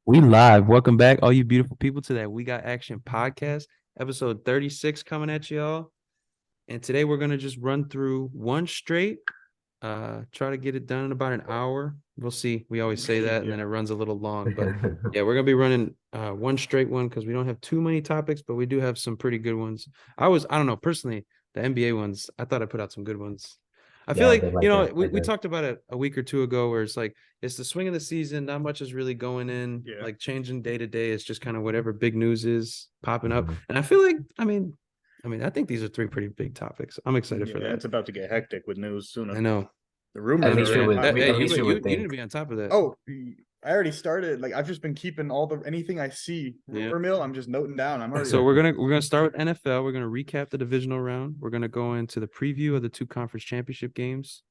We live. Welcome back, all you beautiful people, to that We Got Action podcast, episode 36 coming at y'all. And today we're gonna just run through one straight. Try to get it done in about an hour. We'll see. We always say that, and then it runs a little long. But yeah, we're gonna be running one straight one because we don't have too many topics, but we do have some pretty good ones. I don't know, personally, the NBA ones, I thought I put out some good ones. I feel like, we talked about it a week or two ago where it's like, it's the swing of the season. Not much is really going in, like changing day to day. It's just kind of whatever big news is popping up. And I feel like, I think these are three pretty big topics. I'm excited for that. It's about to get hectic with news soon. I know. The rumors you need to be on top of that. Oh, I already started. Like, I've just been keeping anything I see rumor mill. I'm just noting down. I'm already. So we're gonna start with NFL. We're gonna recap the divisional round. We're gonna go into the preview of the two conference championship games.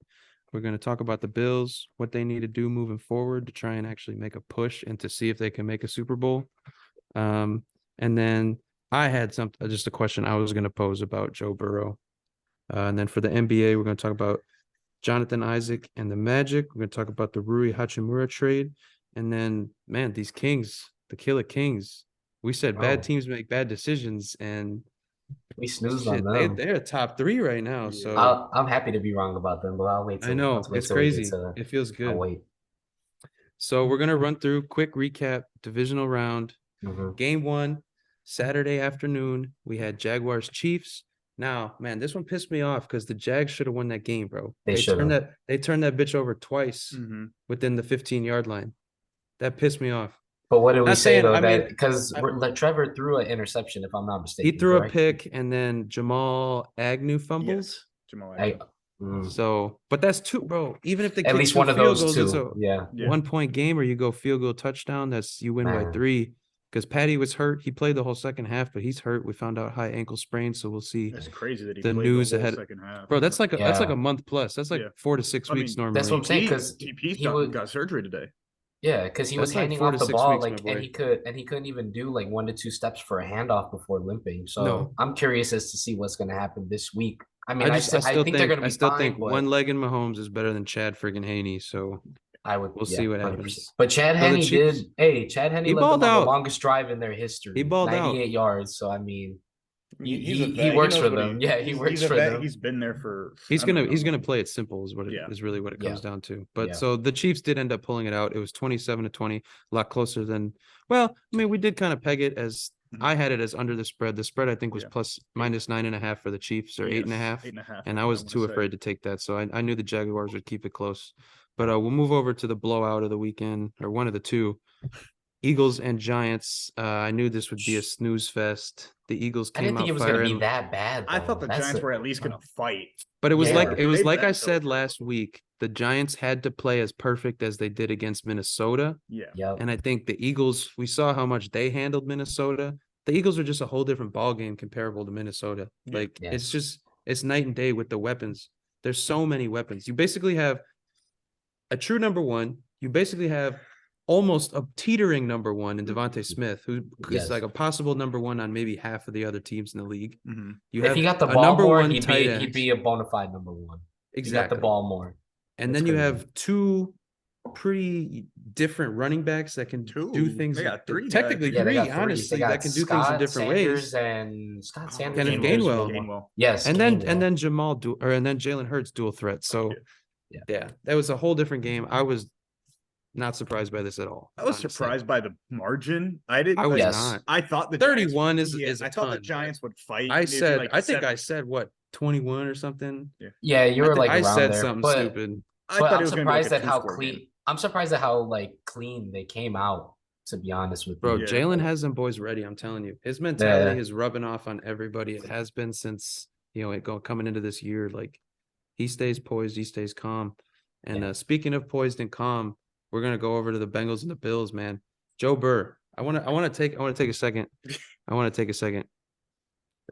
We're gonna talk about the Bills, what they need to do moving forward to try and actually make a push and to see if they can make a Super Bowl. And then I had just a question I was gonna pose about Joe Burrow. And then for the NBA, we're gonna talk about Johnathan Isaac and the Magic. We're gonna talk about the Rui Hachimura trade. And then, man, these Kings, the Killer Kings, we said bad teams make bad decisions, and we snoozed on them. They're top three right now. So I'm happy to be wrong about them, but I'll wait. I know it's crazy. It feels good. I'll wait. So we're gonna run through quick recap divisional round. Game 1, Saturday afternoon. We had Jaguars Chiefs. Now, man, this one pissed me off because the Jags should have won that game, bro. They turned that bitch over twice within the 15-yard line. That pissed me off. But what did we say, though? Because Trevor threw an interception, if I'm not mistaken. He threw a pick, and then Jamal Agnew fumbled. Yes, Jamal Agnew. So, but that's two, bro. Even if they at least one of those two, it's a 1-point game, or you go field goal touchdown, you win by 3. Because Patty was hurt. He played the whole second half, but he's hurt. We found out high ankle sprain, so we'll see. That's crazy that he the played news the whole ahead. Second half. Bro, that's like a month plus. That's like 4 to 6 weeks normally. That's what I'm saying. Because he got surgery today. Yeah, because he was handing off the ball and he couldn't even do like 1 to 2 steps for a handoff before limping. So I'm curious as to see what's going to happen this week. I mean, I think they're going to be fine. I think one leg in Mahomes is better than Chad friggin' Haney. So we'll see what 100%. Happens. But Chad Henne Chad Henne led them on the longest drive in their history. He balled 98 yards. So I mean, he works for them. He works for them. He's been there for. He's gonna play it simple is really what it comes down to. But so the Chiefs did end up pulling it out. It was 27-20, a lot closer than. Well, I mean, we did kind of peg it as. I had it as under the spread. The spread I think was plus minus 9.5 for the Chiefs, or 8.5. And I was too afraid to take that, so I knew the Jaguars would keep it close. But we'll move over to the blowout of the weekend, or one of the two. Eagles and Giants. I knew this would be a snooze fest. The Eagles came out. I didn't think it was going to be that bad, though. I thought the Giants were at least going to fight. But it was like I said last week. The Giants had to play as perfect as they did against Minnesota. Yeah. And I think the Eagles, we saw how much they handled Minnesota. The Eagles are just a whole different ballgame comparable to Minnesota. It's night and day with the weapons. There's so many weapons. You basically have a true number one. You basically have almost a teetering number one in Devontae Smith, who is like a possible number one on maybe half of the other teams in the league. If he got the ball more, he'd be a bona fide number one. Exactly. He got the ball more. And then you have two pretty different running backs that can do things. They got three. Technically, honestly, that can do things in different ways. And Scott Sanders, Kenneth Gainwell. Yes, and then Jalen Hurts dual threat. So that was a whole different game. I was not surprised by this at all. I was surprised by the margin. I was not. I thought the 31 is I thought the Giants would fight. I said what, 21 or something. Yeah, you were like I around said there, something stupid. I'm surprised at how clean. I'm surprised at how clean they came out. To be honest with you, bro, Jalen has them boys ready. I'm telling you, his mentality is rubbing off on everybody. It has been since coming into this year. Like, he stays poised, he stays calm. And speaking of poised and calm, we're gonna go over to the Bengals and the Bills, man. Joe Burrow. I want to take a second.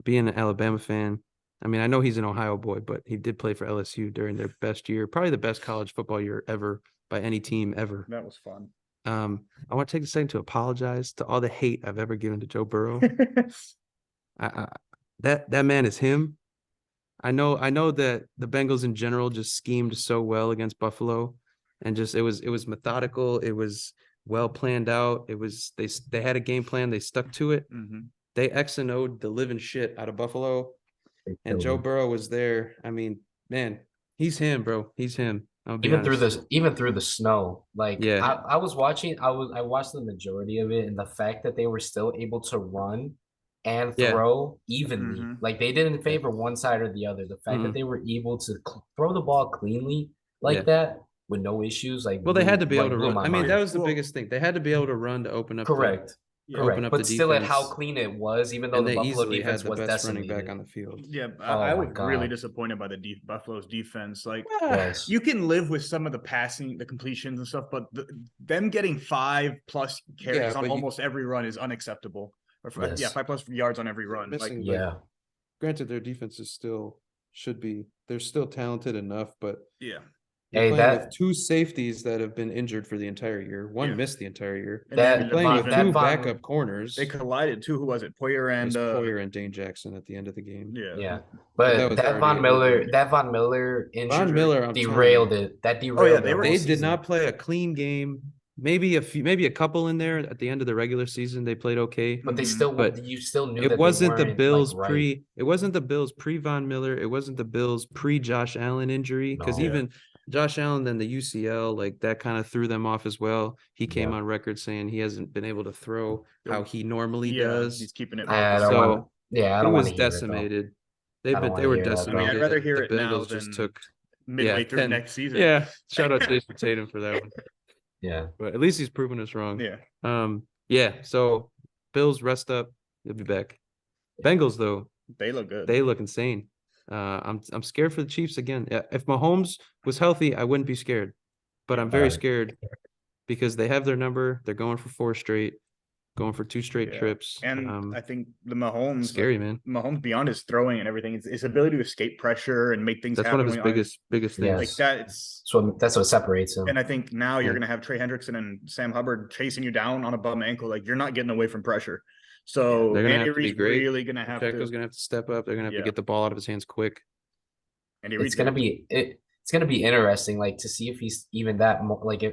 Being an Alabama fan, I mean, I know he's an Ohio boy, but he did play for LSU during their best year, probably the best college football year ever by any team ever. That was fun. I want to take a second to apologize to all the hate I've ever given to Joe Burrow. That man is him. I know that the Bengals in general just schemed so well against Buffalo, and just it was methodical. It was well planned out. It was they had a game plan. They stuck to it. They X and O'd the living shit out of Buffalo, and Joe Burrow was there. I mean, man, he's him, bro. He's him. Even through the snow, like I was watching, I watched the majority of it, and the fact that they were still able to run and throw evenly, like they didn't favor one side or the other. The fact that they were able to throw the ball cleanly like that with no issues, like they had to be able to run. I mean, that was the biggest thing. They had to be able to run to open up. Correct. Correct, but still at how clean it was, even though the Buffalo defense was decimated. Running back on the field. Yeah, I was really disappointed by the Buffalo's defense. Like, you can live with some of the passing, the completions and stuff, but them getting 5+ carries on almost every run is unacceptable. Or 5+ yards on every run. Like, granted, their defense is still they're still talented enough, but with 2 safeties that have been injured for the entire year. One missed the entire year. You're playing with 2 backup corners. They collided too. Who was it? Poyer and Dane Jackson at the end of the game. But that Von Miller injury derailed it. That derailed. They did not play a clean game. Maybe a couple in there at the end of the regular season. They played okay, but you still knew it wasn't the Bills it wasn't the Bills pre Von Miller. It wasn't the Bills pre Josh Allen injury, because even Josh Allen, then the UCL, like that kind of threw them off as well. He came on record saying he hasn't been able to throw how he normally does. He's keeping it. I don't was decimated. They were decimated. I mean, I'd rather hear it now than just took midway through next season. Yeah, shout out to Jason Tatum for that one. Yeah, but at least he's proven us wrong. Yeah. So Bills rest up. They'll be back. Bengals though, they look good. They look insane. I'm scared for the Chiefs again. If Mahomes was healthy, I wouldn't be scared, but I'm very scared because they have their number. They're going for 4 straight, going for 2 straight trips. And I think the Mahomes, scary man. Mahomes, beyond his throwing and everything, his ability to escape pressure and make things. That's happen one of his biggest things. Like that. That's what separates him. And I think now you're gonna have Trey Hendrickson and Sam Hubbard chasing you down on a bum ankle. Like you're not getting away from pressure. So they're gonna have to be great. Really gonna have Pacheco's gonna have to step up. They're gonna have to get the ball out of his hands quick. And it's gonna be interesting, like to see if he's even that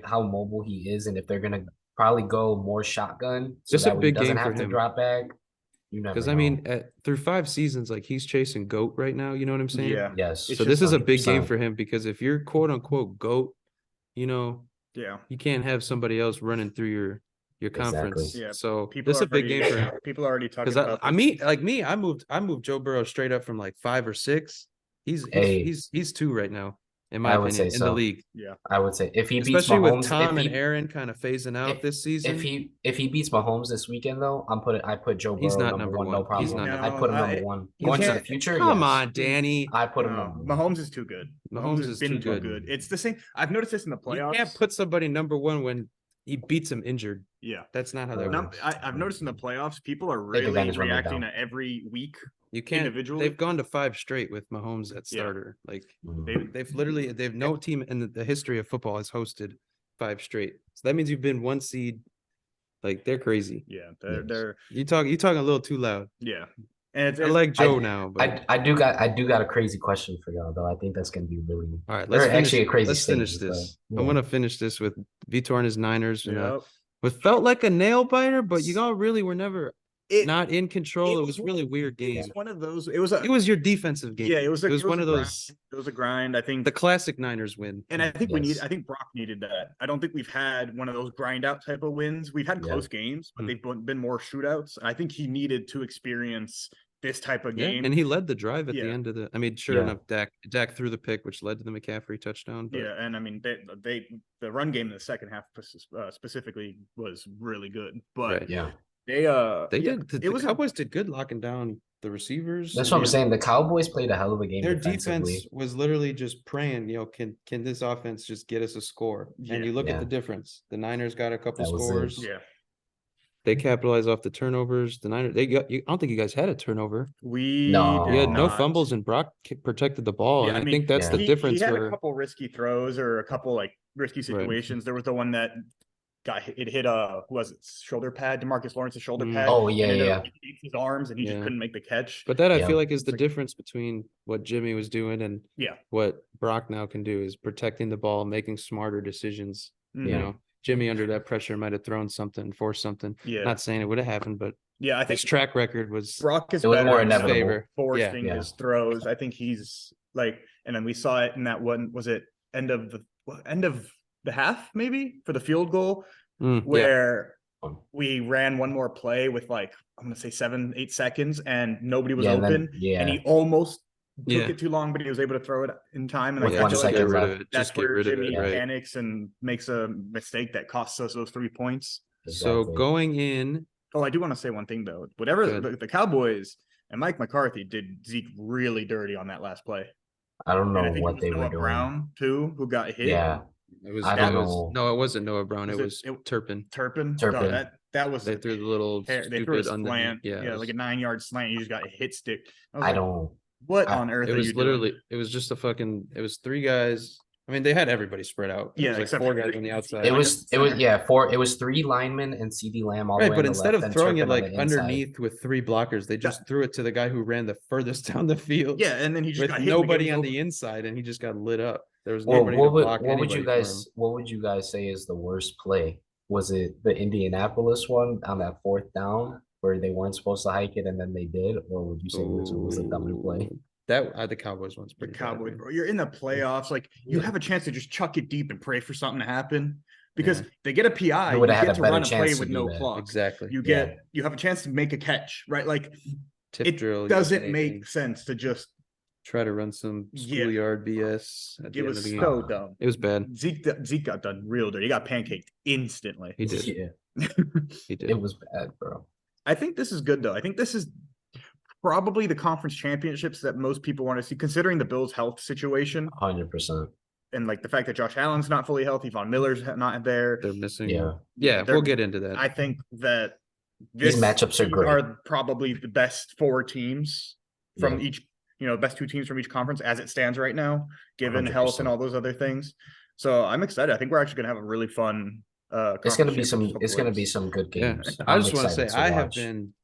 how mobile he is, and if they're gonna probably go more shotgun. So Just a big game for him. To drop back. Because I mean, through 5 seasons, like he's chasing GOAT right now. You know what I'm saying? Yeah. Yes. So this is a big game for him, because if you're quote unquote GOAT, you can't have somebody else running through your conference. Yeah. So this is a big game for him. People are already talking about. I moved Joe Burrow straight up from like 5 or 6. He's 2 right now, in my opinion, in the league. Yeah, I would say if he beats especially Mahomes, with Tom and Aaron kind of phasing out this season. If he beats Mahomes this weekend though, I put Joe Burrow. He's not number 1. No problem. I put him number 1. Going to the future. Come on, Danny. I put him number 1. Mahomes is too good. Mahomes has been too good. It's the same. I've noticed this in the playoffs. You can't put somebody number 1 when he beats him injured. Yeah, that's not how that works. I've noticed in the playoffs, people are really reacting to every week. You can't. Individually. They've gone to 5 straight with Mahomes at starter. Like they've no team in the history of football has hosted 5 straight. So that means you've been 1 seed. Like they're crazy. Yeah, they're. You talking a little too loud. Yeah. And I like Joe now, but I do got a crazy question for y'all though. I think that's gonna be really all right. Let's finish this. I want to finish this with Vitor and his Niners. What felt like a nail biter, but you all really were never not in control. It was really weird game. It's one of those. It was your defensive game. Yeah, it was one of those. It was a grind. I think the classic Niners win. And I think I think Brock needed that. I don't think we've had one of those grind out type of wins. We've had close games, but they've been more shootouts. I think he needed to experience this type of game. And he led the drive at the end of enough, Dak threw the pick, which led to the McCaffrey touchdown. But... Yeah, and I mean, the run game in the second half specifically was really good. But they did. The Cowboys did good locking down the receivers. That's what I'm saying. The Cowboys played a hell of a game. Their defense was literally just praying, can this offense just get us a score? And you look at the difference. The Niners got a couple scores. Yeah. They capitalized off the turnovers. The Niners, I don't think you guys had a turnover. We had no fumbles, and Brock protted the ball. And I think that's the difference. He had a couple risky throws or a couple risky situations. Right. There was the one that hit who was it? Shoulder pad, DeMarcus Lawrence's shoulder pad. Oh yeah. He hit his arms and he just couldn't make the catch. But that I feel like is the difference between what Jimmy was doing and what Brock now can do is protecting the ball, making smarter decisions. You know. Jimmy under that pressure might have thrown something, forced something. Yeah. Not saying it would have happened, but yeah, I think his track record was Brock is more better inevitable. Favor. Forcing his throws. I think he's like, and then we saw it in that one. Was it end of the half maybe for the field goal where we ran one more play with like I'm gonna say 7-8 seconds and nobody was open and he almost took it too long, but he was able to throw it in time. And with 1 second left. That's where Jimmy panics and makes a mistake that costs us those 3 points. Exactly. So going in. Oh, I do want to say one thing though. Whatever the Cowboys and Mike McCarthy did Zeke really dirty on that last play. I don't know what they were doing. Brown too, who got hit. Yeah. It wasn't Noah Brown. It was Turpin. Turpin. No, that was they threw the little they threw a slant. Yeah, like a 9-yard slant. You just got a hit stick. What on earth? It was literally. It was just it was 3 guys. I mean, they had everybody spread out. Yeah, except 4 guys on the outside. It was 3 linemen and CD Lamb all the way. But instead of throwing it like underneath with 3 blockers, they just threw it to the guy who ran the furthest down the field. Yeah, and then he just with got hit nobody on the inside, and he just got lit up. There was nobody to block. What would you guys say is the worst play? Was it the Indianapolis one on that 4th down where they weren't supposed to hike it and then they did, or would you say this was a dumber play? That the Cowboys one's pretty Cowboys, bro. You're in the playoffs. Like you have a chance to just chuck it deep and pray for something to happen because they get a PI. You get to run a play with no clock. Exactly. You have a chance to make a catch, right? Like it doesn't make sense to just try to run some schoolyard BS. It was so dumb. It was bad. Zeke got done real dirty. He got pancaked instantly. He did. Yeah. He did. It was bad, bro. I think this is good though. I think this is probably the conference championships that most people want to see, considering the Bills' health situation. 100%. And like the fact that Josh Allen's not fully healthy, Von Miller's not there. They're missing. Yeah, we'll get into that. I think that these matchups are great. Are probably the best 4 teams from each, best 2 teams from each conference as it stands right now, given 100%. Health and all those other things. So I'm excited. I think we're actually going to have a really fun. It's going to be some good games. Yeah. I just want to say I have been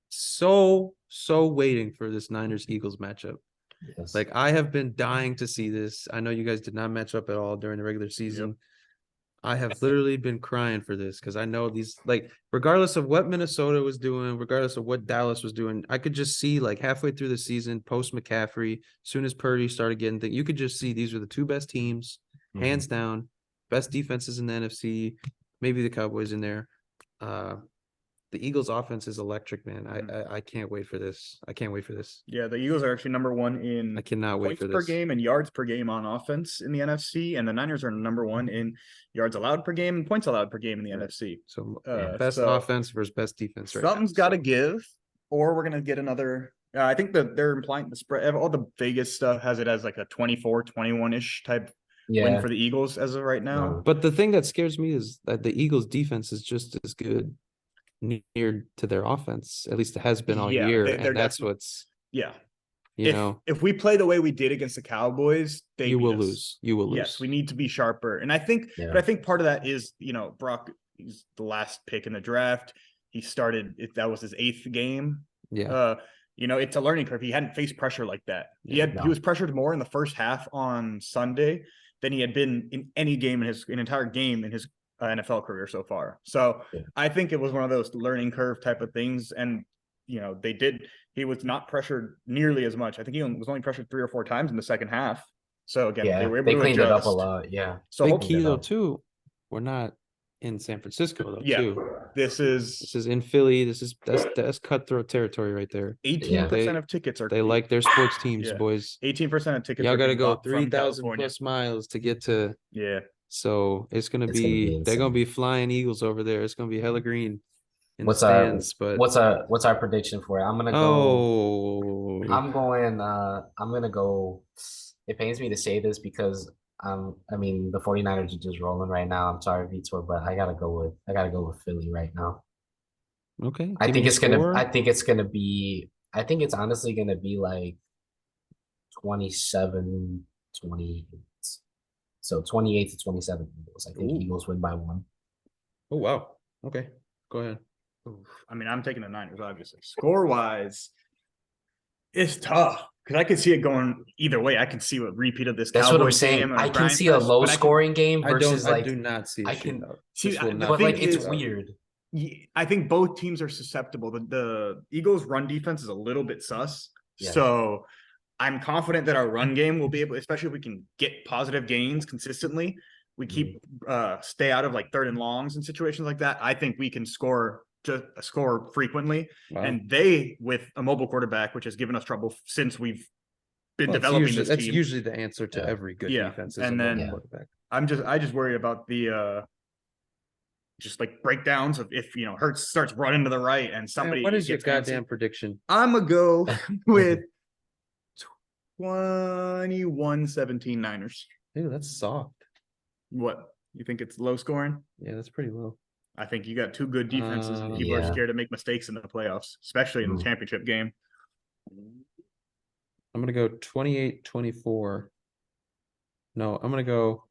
so waiting for this Niners-Eagles matchup. Yes. Like I have been dying to see this. I know you guys did not match up at all during the regular season. Yep. I have literally been crying for this because I know these, like, regardless of what Minnesota was doing, regardless of what Dallas was doing, I could just see like halfway through the season, post McCaffrey, soon as Purdy started getting things, you could just see these were the 2 best teams, hands down, best defenses in the NFC, maybe the Cowboys in there. The Eagles offense is electric, man. I can't wait for this. I can't wait for this. Yeah, the Eagles are actually number 1 in I cannot wait for this. Per game and yards per game on offense in the NFC, and the Niners are number 1 in yards allowed per game and points allowed per game in the NFC. So best offense versus best defense. Right something's got to give, or we're gonna get another. I think that they're implying the spread. All the Vegas stuff has it as like a 24-21-ish type win for the Eagles as of right now. But the thing that scares me is that the Eagles defense is just as good near to their offense. At least it has been all year, and that's what's if we play the way we did against the Cowboys, you will lose. Yes, we need to be sharper, and I think but I think part of that is Brock is the last pick in the draft. He started that was his 8th game. It's a learning curve. He hadn't faced pressure like that. He was pressured more in the first half on Sunday than he had been in any game in his entire game in his NFL career so far. So I think it was one of those learning curve type of things. And, he was not pressured nearly as much. I think he was only pressured 3 or 4 times in the second half. So again, they were able to cleaned it up a lot. Yeah. So big key though too, we're not in San Francisco though too. This is in Philly. That's cutthroat territory right there. 18% of tickets are. They like their sports teams, boys. 18% of tickets. Y'all got to go 3,000 plus miles to get to. Yeah. So it's gonna be they're gonna be flying Eagles over there. It's gonna be hella green in what's the stands. What's our prediction for it? I'm gonna go. I'm gonna go. It pains me to say this because the 49ers are just rolling right now. I'm sorry, Vitor, but I gotta go with Philly right now. Okay. I think it's honestly gonna be like 27-20. So 28-27 Eagles. I think Eagles win by 1. Oh, wow. Okay. Go ahead. I mean, I'm taking the Niners, obviously. Score-wise, it's tough Because I could see it going either way. I can see a repeat of this. That's Cowboys what I'm saying. I can see a low scoring game versus I do not see a shootout. But like it's weird. I think both teams are susceptible. The Eagles' run defense is a little bit sus. Yeah. So I'm confident that our run game will be able, especially if we can get positive gains consistently. We keep stay out of like 3rd and longs and situations like that. I think we can score frequently. Wow. And they, with a mobile quarterback, which has given us trouble since we've been developing this team. That's usually the answer to every good defense. And then quarterback. I just worry about the just like breakdowns of if Hurts starts running to the right and somebody. What is your goddamn prediction? I'm gonna go with 21-17 Niners. Dude, that's soft. What? You think it's low scoring? Yeah, that's pretty low. I think you got 2 good defenses and people are scared to make mistakes in the playoffs, especially in the championship game. I'm going to go 28-24. No, I'm going to go,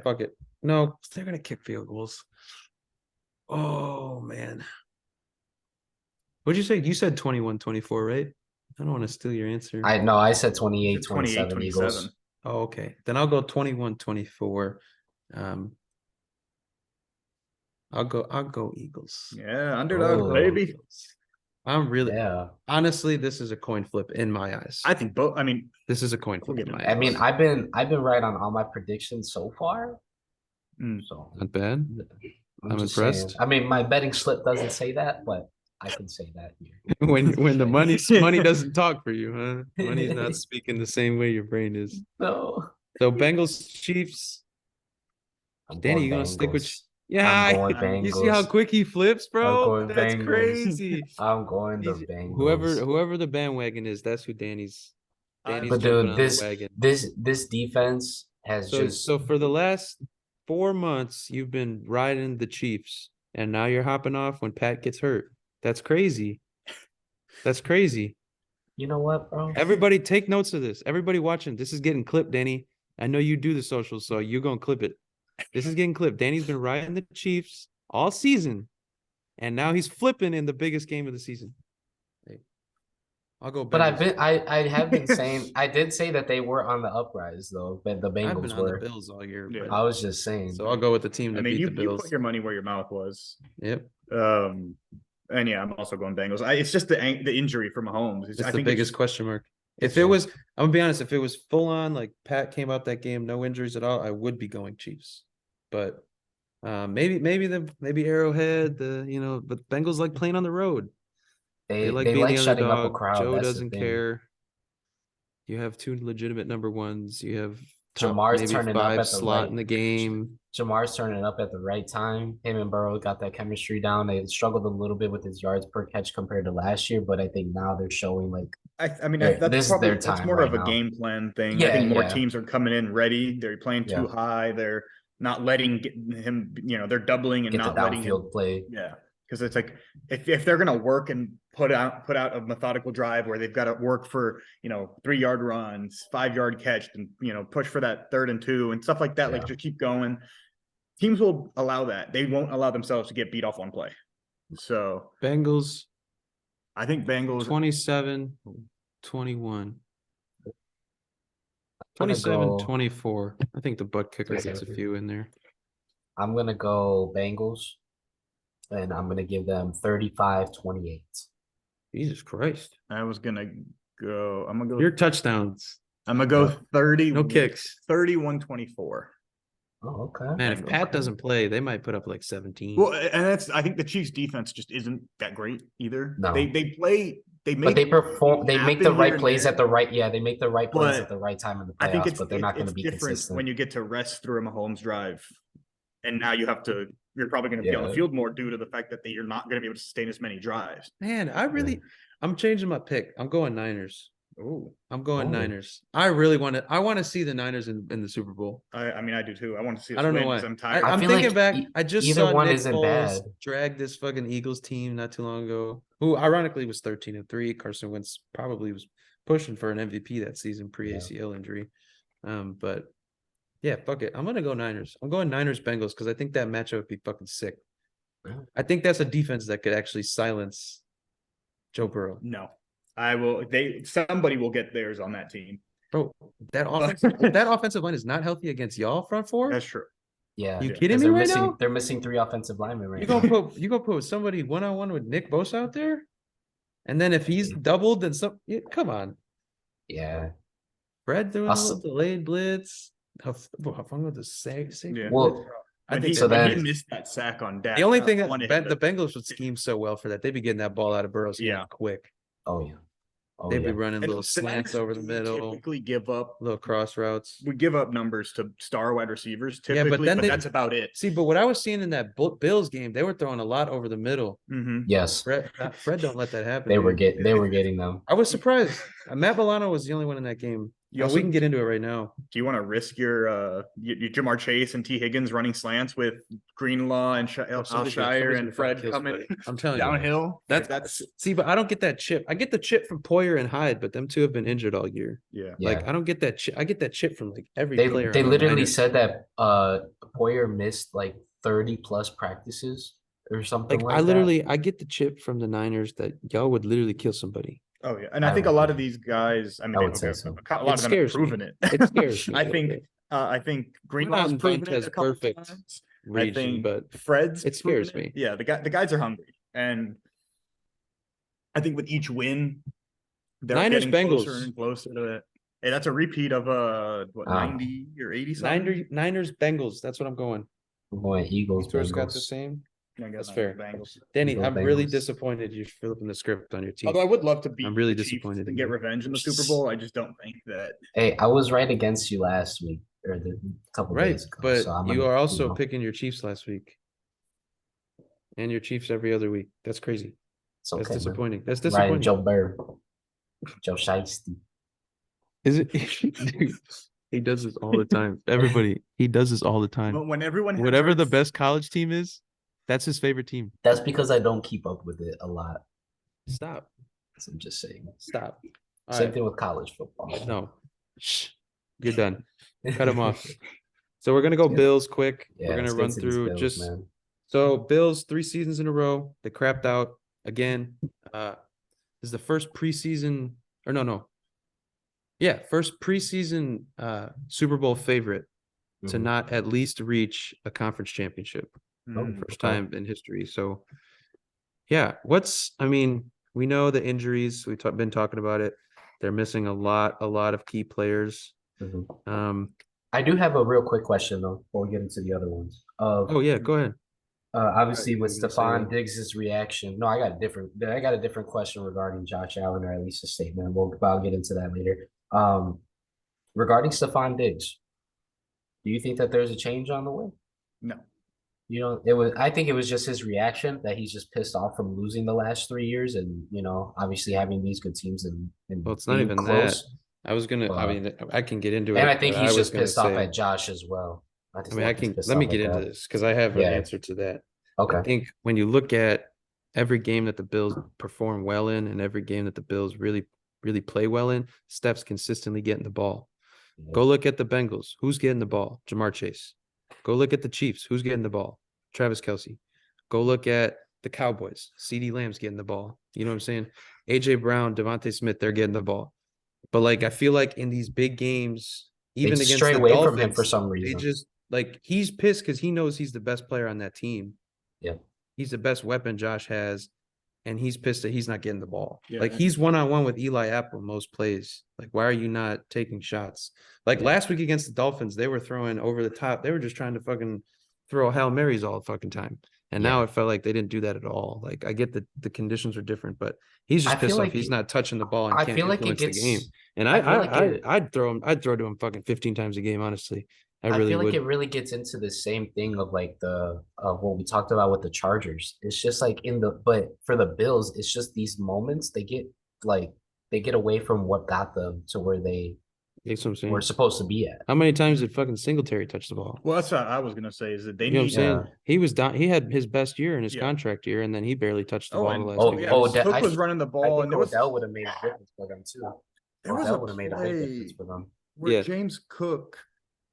fuck it. No, they're going to kick field goals. Oh, man. What'd you say? You said 21-24, right? I don't want to steal your answer. I said 28-27 Eagles. Oh, okay. Then I'll go 21-24. I'll go Eagles. Yeah, underdog, baby. I'm really honestly, this is a coin flip in my eyes. I think both. I mean, this is a coin flip in my eyes. I mean, I've been right on all my predictions so far. So not bad. I'm impressed. Saying. I mean, my betting slip doesn't say that, but I can say that here. when the money doesn't talk for you, huh? Money's not speaking the same way your brain is. No. So Bengals, Chiefs. Danny, you gonna stick with? Yeah, you see how quick he flips, bro? That's Bengals. Crazy. I'm going the Bengals. Whoever the bandwagon is, that's who Danny's but dude, this defense has so for the last 4 months you've been riding the Chiefs, and now you're hopping off when Pat gets hurt. That's crazy. That's crazy. You know what, bro? Everybody take notes of this. Everybody watching, this is getting clipped, Danny. I know you do the socials, so you're gonna clip it. This is getting clipped. Danny's been riding the Chiefs all season, and now he's flipping in the biggest game of the season. Hey, I'll go. Bengals. But I have been saying, I did say that they were on the uprise though, but the Bengals I've been on the Bills all year. Yeah. I was just saying. So I'll go with the team that beat the Bills. You put your money where your mouth was. Yep. And I'm also going Bengals. It's just the injury from Mahomes. It's the biggest question mark. If it was, I'm gonna be honest, if it was full on, like Pat came out that game, no injuries at all, I would be going Chiefs. But maybe Arrowhead, but Bengals like playing on the road. They like being the shutting underdog. Up a crowd. Joe doesn't care. You have 2 legitimate number ones. You have Jamar's turning up at the slot in the game. Jamar's turning up at the right time. Him and Burrow got that chemistry down. They struggled a little bit with his yards per catch compared to last year, but I think now they're showing like that's more of a game plan thing. I think more teams are coming in ready. They're playing too high. They're not letting him. They're doubling and not letting him play. Yeah, because it's like if they're gonna work and put out a methodical drive where they've got to work for 3-yard runs, 5-yard catch, and push for that 3rd and 2 and stuff like that. Like just keep going. Teams will allow that. They won't allow themselves to get beat off one play. So Bengals. I think Bengals 27-21. 27-24. I think the butt kicker gets a few in there. I'm going to go Bengals, and I'm going to give them 35-28. Jesus Christ. I'm going to go. Your touchdowns. I'm going to go 30. No kicks. 31-24. Oh, okay. Man, if Pat doesn't play, they might put up like 17. Well, and I think the Chiefs defense just isn't that great either. No. They perform. They make the right plays at the right. Yeah, they make the right plays at the right time in the playoffs. I think but they're not going to be consistent when you get to rest through a Mahomes drive, and now you're probably going to be on the field more due to the fact that you're not going to be able to sustain as many drives. Man, I'm changing my pick. I'm going Niners. Oh, I'm going Niners. I want to see the Niners in the Super Bowl. I mean, I do too. I want to see. I don't know why. I'm tired. I'm thinking back. I just saw Nick Foles bad. drag this fucking Eagles team not too long ago, who ironically was 13-3. Carson Wentz probably was pushing for an MVP that season pre-ACL injury. But yeah, fuck it. I'm gonna go Niners. I'm going Niners Bengals because I think that matchup would be fucking sick. I think that's a defense that could actually silence Joe Burrow. No. Somebody will get theirs on that team. Bro, that offensive line is not healthy against y'all front four. That's true. Yeah. You kidding me right now? They're missing 3 offensive linemen right now. You gonna put somebody one-on-one with Nick Bosa out there? And then if he's doubled, then come on. Yeah. Fred doing a little delayed blitz. How fun with the sack? Yeah. Well, I think he missed that sack on Dak. The only thing that the Bengals would scheme so well for that, they'd be getting that ball out of Burrow's hand quick. Oh yeah. They'd be running little slants over the middle. Typically give up little cross routes. We give up numbers to star wide receivers typically, but that's about it. See, but what I was seeing in that Bills game, they were throwing a lot over the middle. Mm-hmm. Yes. Fred don't let that happen. They were getting them. I was surprised. Matt Milano was the only one in that game. We can get into it right now. Do you want to risk your Jamar Chase and T. Higgins running slants with Greenlaw and Shire and Fred coming I'm telling downhill? You. That's but I don't get that chip. I get the chip from Poyer and Hyde, but them two have been injured all year. Yeah. Like I don't get that chip. I get that chip from like every player. They literally said that Poyer missed like 30 plus practices or something like that. I get the chip from the Niners that y'all would literally kill somebody. Oh yeah, and I think a lot of these guys. I mean, a lot of them have proven it. It scares me. I think Greenlaw's proven it a couple times. I think Fred's. It scares me. Yeah, the guys are hungry, and I think with each win, they're Niners getting Bengals closer and closer to it. Hey, that's a repeat of 90 or 80 something. Niners Bengals. That's what I'm going. I'm going Eagles. Bengals got the same. That's fair. Bengals. Danny, I'm really disappointed you're flipping the script on your team. Although I would love to beat. I'm really disappointed and get revenge in the Super Bowl. I just don't think that. Hey, I was right against you last week or the couple days ago. But you are also picking your Chiefs last week, and your Chiefs every other week. That's crazy. That's disappointing. That's disappointing. Ryan, Joe Burrow, Joe Shiesty. Is it? Dude, he does this all the time. Everybody, he does this all the time. But when everyone, whatever the best college team is. That's his favorite team. That's because I don't keep up with it a lot. Stop. I'm just saying. Stop. Same thing with college football. No. Shh. You're done. Cut him off. So we're going to go Bills quick. Yeah, we're going to run through So Bills 3 seasons in a row. They crapped out again. This is the first preseason or no. Yeah, first preseason Super Bowl favorite to not at least reach a conference championship. First time in history. So, yeah, we know the injuries. We've been talking about it. They're missing a lot of key players. I do have a real quick question, though, before we get into the other ones. Oh, yeah, go ahead. Obviously, with Stephon Diggs' reaction. No, I got a different question regarding Josh Allen, or at least a statement. I'll get into that later. Regarding Stephon Diggs, do you think that there's a change on the way? No. I think it was just his reaction that he's just pissed off from losing the last 3 years and, obviously having these good teams and well, it's not even close. That. I can get into it. And I think he's just pissed off at Josh as well. Let me get into this because I have an answer to that. Okay. I think when you look at every game that the Bills perform well in and every game that the Bills really, really play well in, Steph's consistently getting the ball. Yeah. Go look at the Bengals. Who's getting the ball? Jamar Chase. Go look at the Chiefs. Who's getting the ball? Travis Kelce. Go look at the Cowboys. CeeDee Lamb's getting the ball. You know what I'm saying? A.J. Brown, Devontae Smith, they're getting the ball. But, I feel like in these big games, even against the away Dolphins, from him for some reason. They just, he's pissed because he knows he's the best player on that team. Yeah. He's the best weapon Josh has, and he's pissed that he's not getting the ball. Yeah, he's one-on-one with Eli Apple most plays. Why are you not taking shots? Last week against the Dolphins, they were throwing over the top. They were just trying to fucking throw Hail Marys all the fucking time. And now it felt like they didn't do that at all. I get that the conditions are different, but he's just pissed off. He's not touching the ball and can't influence the game. And I'd throw to him fucking 15 times a game, honestly. I feel like it really gets into the same thing of of what we talked about with the Chargers. It's just but for the Bills, it's just these moments they get away from what got them to where they were supposed to be at. How many times did fucking Singletary touch the ball? Well, that's what I was gonna say. Is that they know what I'm saying? He was down. He had his best year in his contract year, and then he barely touched the ball the last game. Cook was running the ball, and Odell would have made a difference for them too. Odell would have made a big difference for them. Where James Cook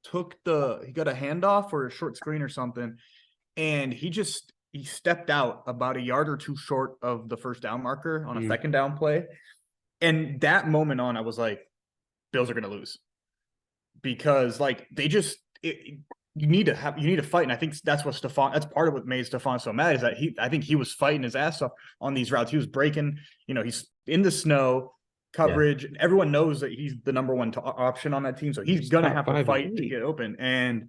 he got a handoff or a short screen or something, and he stepped out about a yard or two short of the first down marker on a second down play. And that moment on, I was like, Bills are going to lose because like they just you need to fight, and I think that's part of what made Stephon so mad is that I think he was fighting his ass off on these routes. He was breaking, he's in the snow coverage. Yeah. Everyone knows that he's the number one option on that team, so he's gonna have to fight to get open, and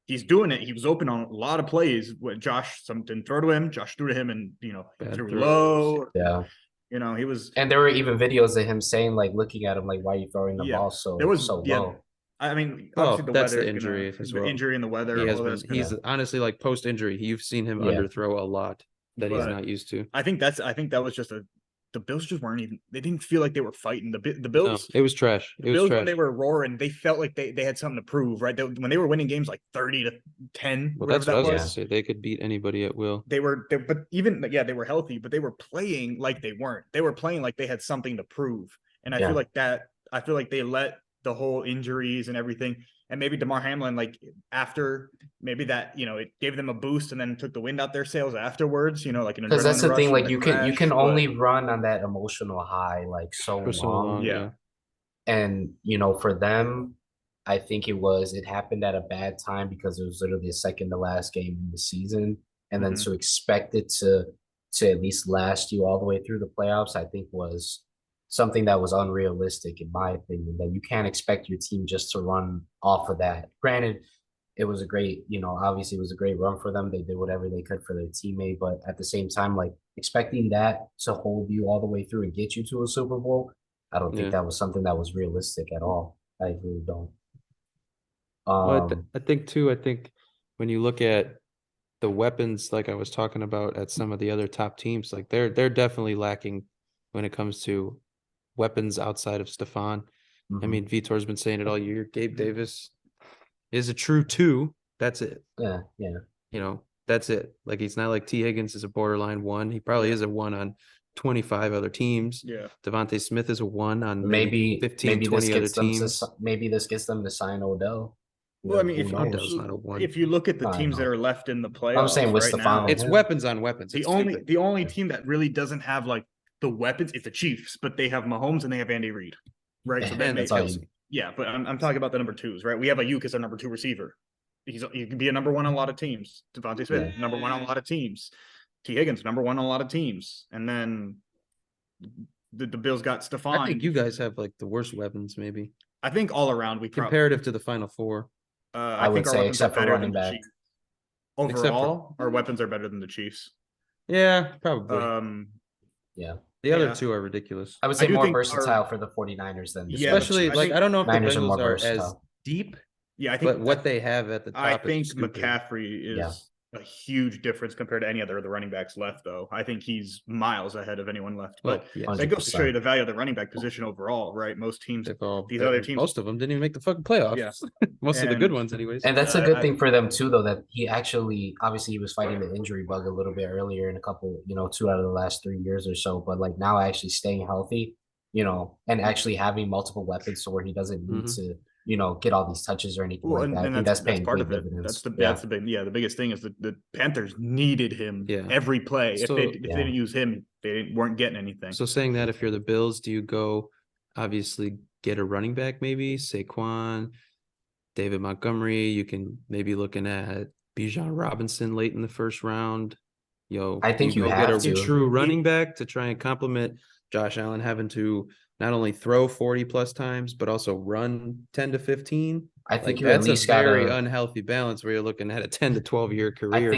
he's doing it. He was open on a lot of plays. What Josh something throw to him, Josh threw to him, and threw low. Yeah. He was, and there were even videos of him saying, like, looking at him, like, why are you throwing the ball so low? I mean, obviously that's the injury as well. The injury and the weather. He's honestly like post injury. You've seen him underthrow a lot that he's not used to. I think that was just the Bills just weren't even. They didn't feel like they were fighting the Bills. No, it was trash. The Bills when they were roaring, they felt like they had something to prove, right? When they were winning games like 30-10. Well, that's what I was going to say. They could beat anybody at will. They were healthy, but they were playing like they weren't. They were playing like they had something to prove, and I feel like that. I feel like they let the whole injuries and everything, and maybe DeMar Hamlin, like after maybe that, it gave them a boost and then took the wind out their sails afterwards, like because that's the thing, like you can only run on that emotional high like so long. Yeah. And for them, I think it happened at a bad time because it was literally the second to last game in the season, and then to expect it to at least last you all the way through the playoffs, I think was something that was unrealistic, in my opinion, that you can't expect your team just to run off of that. Granted, it was a great, obviously it was a great run for them. They did whatever they could for their teammate, but at the same time, like expecting that to hold you all the way through and get you to a Super Bowl, I don't think that was something that was realistic at all. I really don't. I think when you look at the weapons, like I was talking about at some of the other top teams, like they're definitely lacking when it comes to weapons outside of Stephon. I mean, Vitor's been saying it all year. Gabe Davis is a true 2. That's it. Yeah. That's it. Like, he's not like T. Higgins is a borderline 1. He probably is a 1 on 25 other teams. Yeah. Devontae Smith is a 1 on maybe 15, 20 other teams. Maybe this gets them to sign Odell. Well, I mean, if you look at the teams that are left in the playoffs, I'm saying with right Stephon, now, it's weapons on weapons. The only team that really doesn't have like the weapons is the Chiefs, but they have Mahomes and they have Andy Reid, right? So that makes sense. Yeah, but I'm talking about the number 2s, right? We have Ayuk as our number 2 receiver. He can be a number 1 on a lot of teams. Devontae Smith, number 1 on a lot of teams. T. Higgins, number 1 on a lot of teams. And then the Bills got Stephon. I think you guys have like the worst weapons, maybe. I think all around comparative to the Final Four. I would say except for running back. Overall, our weapons are better than the Chiefs. Yeah, probably. The other 2 are ridiculous. I would say more versatile for the 49ers than especially like I don't know if the Bengals are as deep. Yeah, I think but what they have at the top. I think McCaffrey is a huge difference compared to any other of the running backs left, though. I think he's miles ahead of anyone left. But that goes to show you the value of the running back position overall, right? Most teams, other teams, most of them didn't even make the fucking playoffs. Yeah. Most of the good ones, anyways. And that's a good thing for them too, though. That he actually, obviously, he was fighting the injury bug a little bit earlier in a couple, 2 out of the last 3 years or so. But like now, actually staying healthy, and actually having multiple weapons, so where he doesn't need to. Get all these touches or anything like that. I think that's part of it. That's the biggest thing is that the Panthers needed him every play. If they didn't use him, they weren't getting anything. So saying that, if you're the Bills, do you go obviously get a running back, maybe Saquon, David Montgomery? You can maybe looking at Bijan Robinson late in the first round. I think you get have a true running back to try and complement Josh Allen having to not only throw 40 plus times, but also run 10 to 15. I think that's a very unhealthy balance where you're looking at a 10 to 12 year career.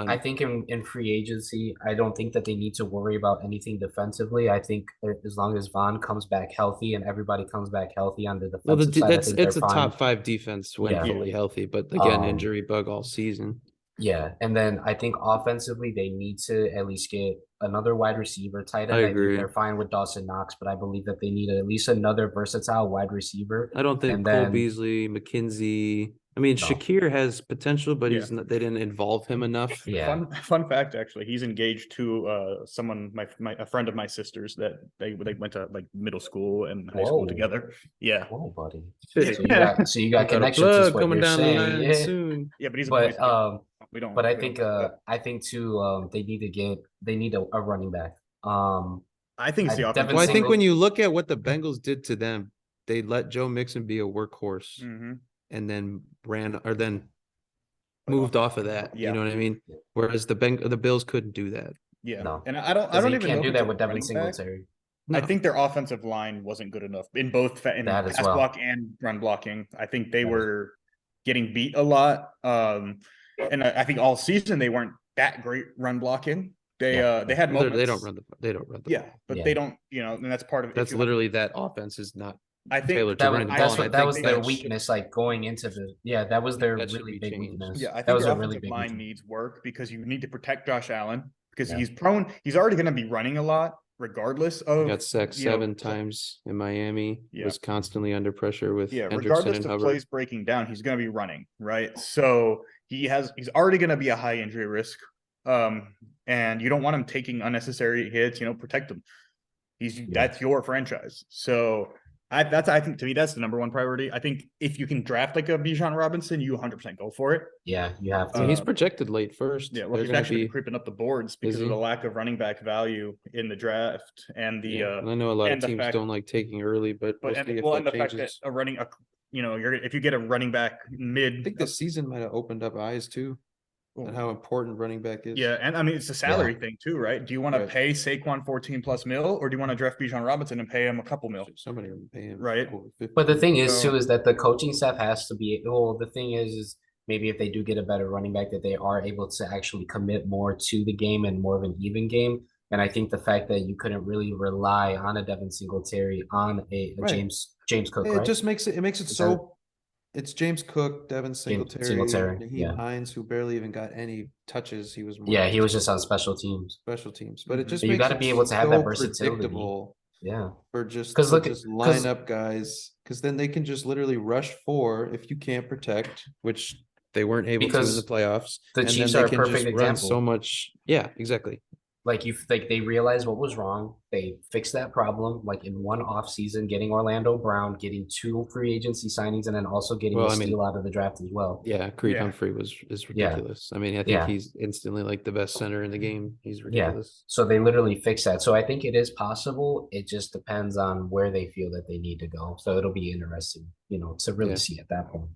I think in free agency, I don't think that they need to worry about anything defensively. I think as long as Vaughn comes back healthy and everybody comes back healthy on the defensive side, it's a top 5 defense when fully healthy, but again, injury bug all season. Yeah, and then I think offensively they need to at least get another wide receiver tight end. I agree. They're fine with Dawson Knox, but I believe that they need at least another versatile wide receiver. I don't think Cole Beasley, McKenzie. I mean, Shakir has potential, but they didn't involve him enough. Yeah. Fun fact, actually, he's engaged to someone, a friend of my sister's that they went to like middle school and high school together. Yeah. Whoa, buddy. So you got connections coming down the line soon. Yeah, but he's we don't. But I think too, they need a running back. I think it's the offense. Well, I think when you look at what the Bengals did to them, they let Joe Mixon be a workhorse and then moved off of that. You know what I mean? Whereas the Bills couldn't do that. Yeah. No. And I don't even know do that with Devin Singletary. No. I think their offensive line wasn't good enough in both pass block and run blocking. I think they were getting beat a lot. And I think all season they weren't that great run blocking. They had moments. They don't run the ball. But they don't, and that's part of it. That's literally that offense is not I think that was their weakness, like going into that was their really big weakness. Yeah, I think their offensive line needs work because you need to protect Josh Allen because he's already going to be running a lot regardless of. He got sacked 7 times in Miami. Was constantly under pressure with regardless of plays breaking down, he's going to be running, right? So he's already going to be a high injury risk. And you don't want him taking unnecessary hits, protect him. That's your franchise. So I think to me that's the number one priority. I think if you can draft like a Bijan Robinson, you 100% go for it. Yeah, you have to. He's projected late first. Yeah, well, he's actually creeping up the boards because of the lack of running back value in the draft and the. I know a lot of teams don't like taking early, but the fact that if you get a running back mid, I think the season might have opened up eyes too. And how important running back is. Yeah, and I mean it's a salary thing too, right? Do you want to pay Saquon 14+ mil, or do you want to draft Bijan Robinson and pay him a couple mil? Somebody will pay him, right? But the thing is too is that the coaching staff has to be. Well, the thing is maybe if they do get a better running back, that they are able to actually commit more to the game and more of an even game. And I think the fact that you couldn't really rely on a Devin Singletary on a James Cook, it just makes it so. It's James Cook, Devin Singletary, Naheem Hines, who barely even got any touches. He was he was just on special teams. But it just you got to be able to have that versatility. For just line up guys, because then they can just literally rush 4 if you can't protect, which they weren't able to in the playoffs. The Chiefs are a perfect example. So much, exactly. Like they realized what was wrong. They fixed that problem, like in one off season, getting Orlando Brown, getting 2 free agency signings, and then also getting a steal out of the draft as well. Yeah, Creed Humphrey is ridiculous. I mean, I think he's instantly like the best center in the game. He's ridiculous. So they literally fixed that. So I think it is possible. It just depends on where they feel that they need to go. So it'll be interesting, to really see at that point.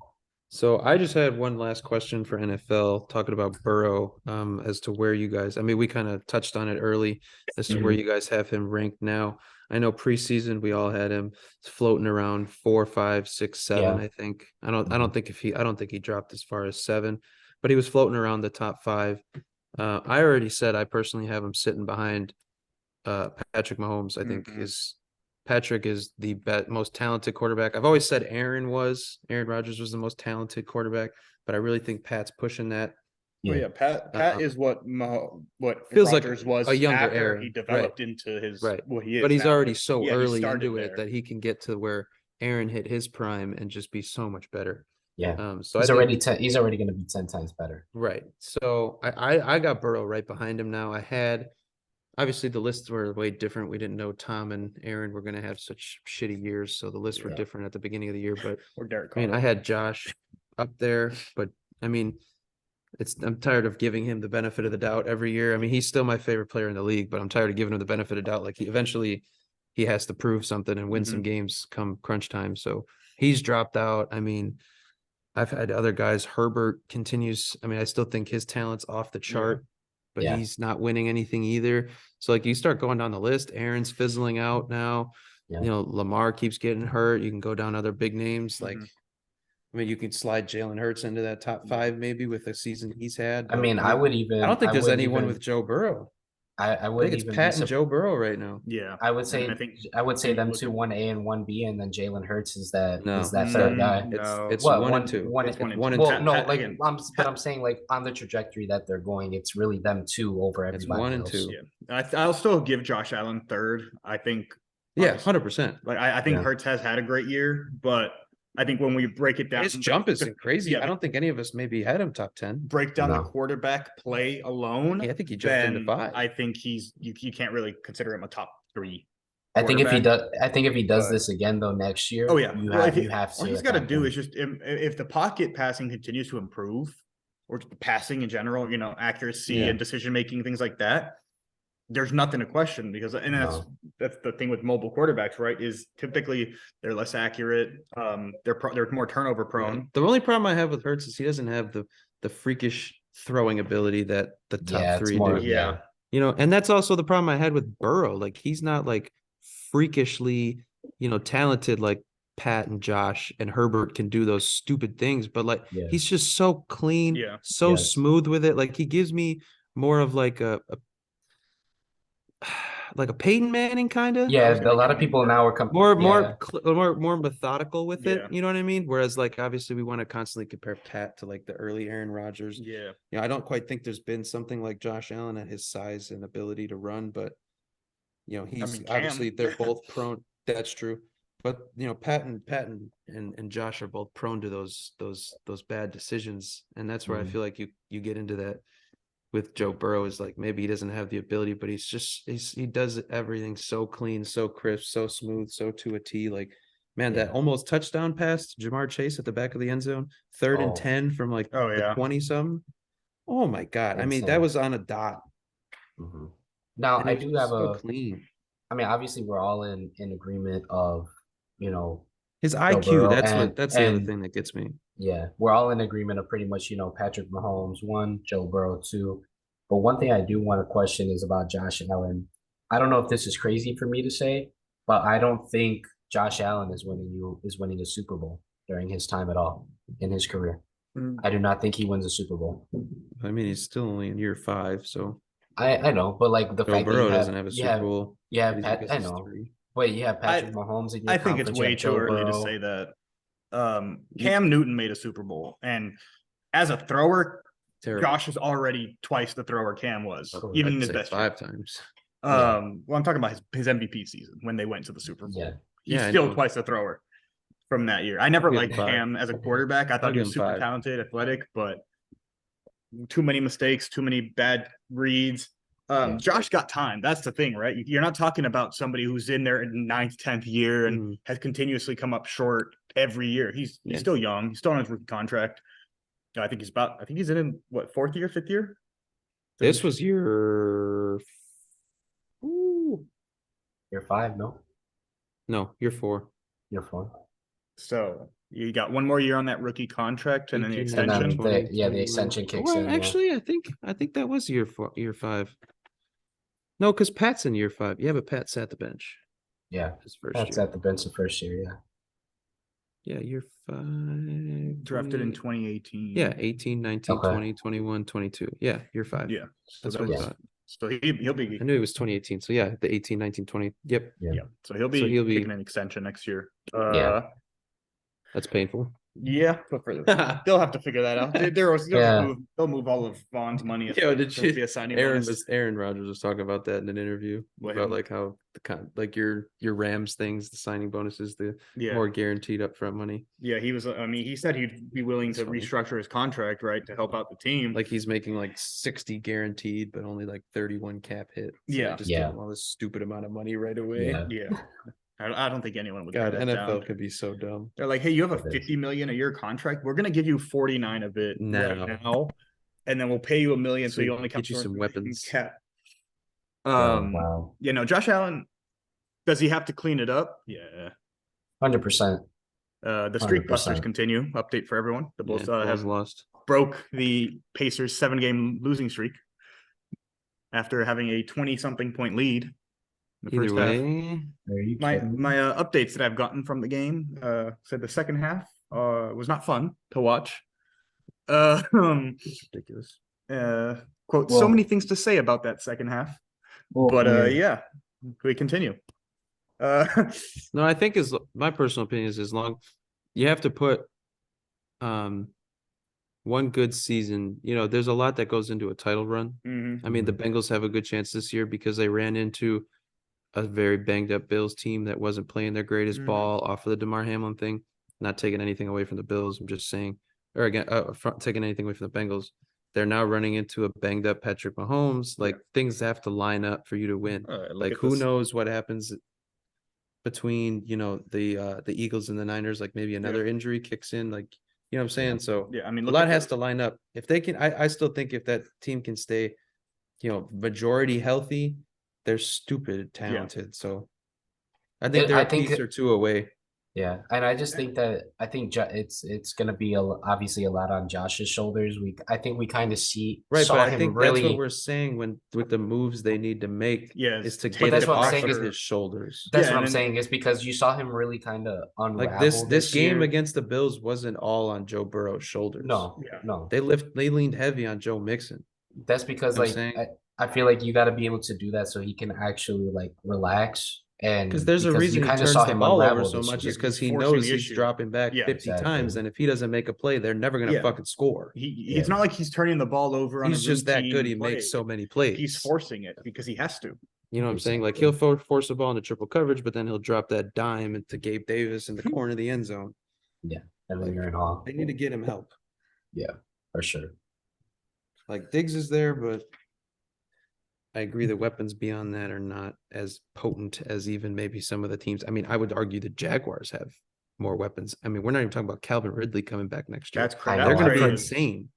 So I just had one last question for NFL, talking about Burrow, as to where you guys, I mean, we kind of touched on it early as to where you guys have him ranked now. I know preseason we all had him floating around 4, 5, 6, 7. I think I don't think he dropped as far as 7, but he was floating around the top 5. I already said I personally have him sitting behind Patrick Mahomes. I think Patrick is the most talented quarterback. I've always said Aaron Rodgers was the most talented quarterback, but I really think Pat's pushing that. Pat is what feels Rodgers like was a younger after Aaron. He developed into his what he is. But he's already so early into it that he can get to where Aaron hit his prime and just be so much better. Yeah. So he's already going to be 10 times better. Right. So I got Burrow right behind him now. I had. Obviously, the lists were way different. We didn't know Tom and Aaron were going to have such shitty years, so the lists were different at the beginning of the year. But I had Josh up there, but I mean, I'm tired of giving him the benefit of the doubt every year. I mean, he's still my favorite player in the league, but I'm tired of giving him the benefit of doubt. Like he has to prove something and win some games come crunch time. So he's dropped out. I mean, I've had other guys. Herbert continues. I mean, I still think his talent's off the chart. But he's not winning anything either. So like you start going down the list, Aaron's fizzling out now. Lamar keeps getting hurt. You can go down other big names. Like, I mean, you can slide Jalen Hurts into that top 5 maybe with the season he's had. I mean, I don't think there's anyone with Joe Burrow. I would think it's Pat and Joe Burrow right now. Yeah, I would say them 2, 1A and 1B, and then Jalen Hurts is that third guy. It's 1 and 2. I'm saying like on the trajectory that they're going, it's really them 2 over everybody. It's 1 and 2. Yeah. I'll still give Josh Allen 3rd. I think. Yeah, 100%. Like I think Hurts has had a great year, but I think when we break it down, his jump is crazy. I don't think any of us maybe had him top 10. Break down the quarterback play alone. I think he jumped into 5. I think you can't really consider him a top 3. I think if he does this again though next year, you have to. All he's got to do is just if the pocket passing continues to improve, or passing in general, accuracy and decision making, things like that. there's nothing to question because, and that's the thing with mobile quarterbacks, right? Is typically they're less accurate. They're more turnover prone. Yeah. The only problem I have with Hurts is he doesn't have the freakish throwing ability that the top three do. Yeah. You know, and that's also the problem I had with Burrow. Like, he's not like freakishly, talented like Pat and Josh and Herbert can do those stupid things, but like he's just so clean, so smooth with it. Like, he gives me more of like a Peyton Manning kind of. Yeah, a lot of people now are more methodical with it. You know what I mean? Whereas, like, obviously we want to constantly compare Pat to like the early Aaron Rodgers. Yeah. I don't quite think there's been something like Josh Allen at his size and ability to run, but he's obviously they're both prone. That's true. But Pat and Josh are both prone to those bad decisions, and that's where I feel like you get into that with Joe Burrow, is like maybe he doesn't have the ability, but he does everything so clean, so crisp, so smooth, so to a T. Like, man, that almost touchdown pass to Jamar Chase at the back of the end zone, 3rd and 10 from like the 20-something. Oh my God. I mean, that was on a dot. Mm-hmm. Now I do have so clean. I mean, obviously we're all in agreement of, his IQ. That's the other thing that gets me. Yeah, we're all in agreement of pretty much, Patrick Mahomes 1, Joe Burrow 2. But one thing I do want to question is about Josh Allen. I don't know if this is crazy for me to say, but I don't think Josh Allen is winning a Super Bowl during his time at all in his career. I do not think he wins a Super Bowl. I mean, he's still only in year 5, so I know, but like the fact Burrow doesn't have a Super Bowl. Yeah, I know. Wait, you have Patrick Mahomes in your I think it's way too early to say that. Cam Newton made a Super Bowl, and as a thrower, Josh is already twice the thrower Cam was, even in his best 5 times. Well, I'm talking about his MVP season when they went to the Super Bowl. He's still twice the thrower from that year. I never liked Cam as a quarterback. I thought he was super talented, athletic, but too many mistakes, too many bad reads. Josh got time. That's the thing, right? You're not talking about somebody who's in their 9th, 10th year and has continuously come up short every year. He's still young. He's still on his rookie contract. I think he's in what, 4th year, 5th year? This was year 5, no, year 4. Year 4. So you got one more year on that rookie contract, and then the extension. The extension kicks in. Actually, I think that was year 5. No, because Pat's in year 5. Yeah, but Pat sat the bench. Yeah, his first Pat's year. at the bench the first year. Yeah, year 5. Drafted in 2018. Yeah, 18, 19, 20, 21, 22. Yeah, year 5. Yeah, that's what I thought. So he'll be. I knew it was 2018. So yeah, the 18, 19, 20. Yep. Yeah. So he'll be taking an extension next year. That's painful. Yeah, but they'll have to figure that out. They'll move all of Vaughn's money. Did you? Be a signing Aaron Rodgers was talking about that in an interview about like how your Rams things, the signing bonuses, the more guaranteed upfront money. Yeah, he was. I mean, he said he'd be willing to restructure his contract, right, to help out the team. Like, he's making like 60 guaranteed, but only like 31 cap hit. So just give him all this stupid amount of money right away. Yeah. I don't think anyone would. God, NFL could be so dumb. They're like, hey, you have a $50 million a year contract. We're gonna give you 49 of it right now, and then we'll pay you $1 million, so you only get you some weapons. Cap. Wow. Josh Allen, does he have to clean it up? Yeah, 100%. The streak busters continue. Update for everyone: the Bulls have lost, broke the Pacers' 7-game losing streak after having a 20-something point lead. The first half. My updates that I've gotten from the game said the second half was not fun to watch. It's ridiculous. Quote, so many things to say about that second half. But we continue. No, I think my personal opinion is, as long you have to put one good season, there's a lot that goes into a title run. I mean, the Bengals have a good chance this year because they ran into a very banged up Bills team that wasn't playing their greatest ball off of the DeMar Hamlin thing. Not taking anything away from the Bills. I'm just saying, or again, taking anything away from the Bengals. They're now running into a banged up Patrick Mahomes. Like, things have to line up for you to win. Like, who knows what happens between, the Eagles and the Niners? Like, maybe another injury kicks in. Like, you know what I'm saying? So I mean, a lot has to line up. If they can, I still think if that team can stay, majority healthy they're stupid talented. So I think they're a piece or two away. Yeah, and I just think that it's going to be obviously a lot on Josh's shoulders. I think we kind of but I think that's what we're saying with the moves they need to make is to get it off of his shoulders. That's what I'm saying is because you saw him really kind of unravel. Like this game against the Bills wasn't all on Joe Burrow's shoulders. No. They leaned heavy on Joe Mixon. That's because I feel like you got to be able to do that so he can actually like relax. And because there's a reason he turns the ball over so much is because he knows he's dropping back 50 times, and if he doesn't make a play, they're never going to fucking score. It's not like he's turning the ball over. He's just that good. He makes so many plays. He's forcing it because he has to. You know what I'm saying? Like he'll force the ball into triple coverage, but then he'll drop that dime into Gabe Davis in the corner of the end zone. Yeah, and then you're in awe. They need to get him help. Yeah, for sure. Like Diggs is there, but I agree the weapons beyond that are not as potent as even maybe some of the teams. I mean, I would argue the Jaguars have more weapons. I mean, we're not even talking about Calvin Ridley coming back next year. That's crazy. They're going to be insane.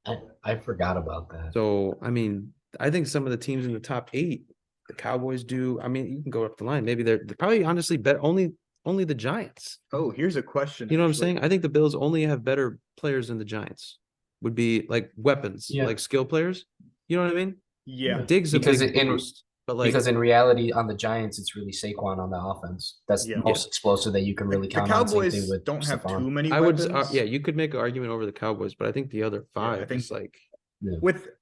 I forgot about that. So, I mean, I think some of the teams in the top 8, the Cowboys do. I mean, you can go up the line. Maybe they're probably honestly bet only the Giants. Oh, here's a question. You know what I'm saying? I think the Bills only have better players than the Giants. Would be like weapons, like skill players. You know what I mean? Yeah, Diggs because in reality on the Giants it's really Saquon on the offense. That's the most explosive that you can really count on. The Cowboys don't have too many. I would you could make an argument over the Cowboys, but I think the other 5 I think is like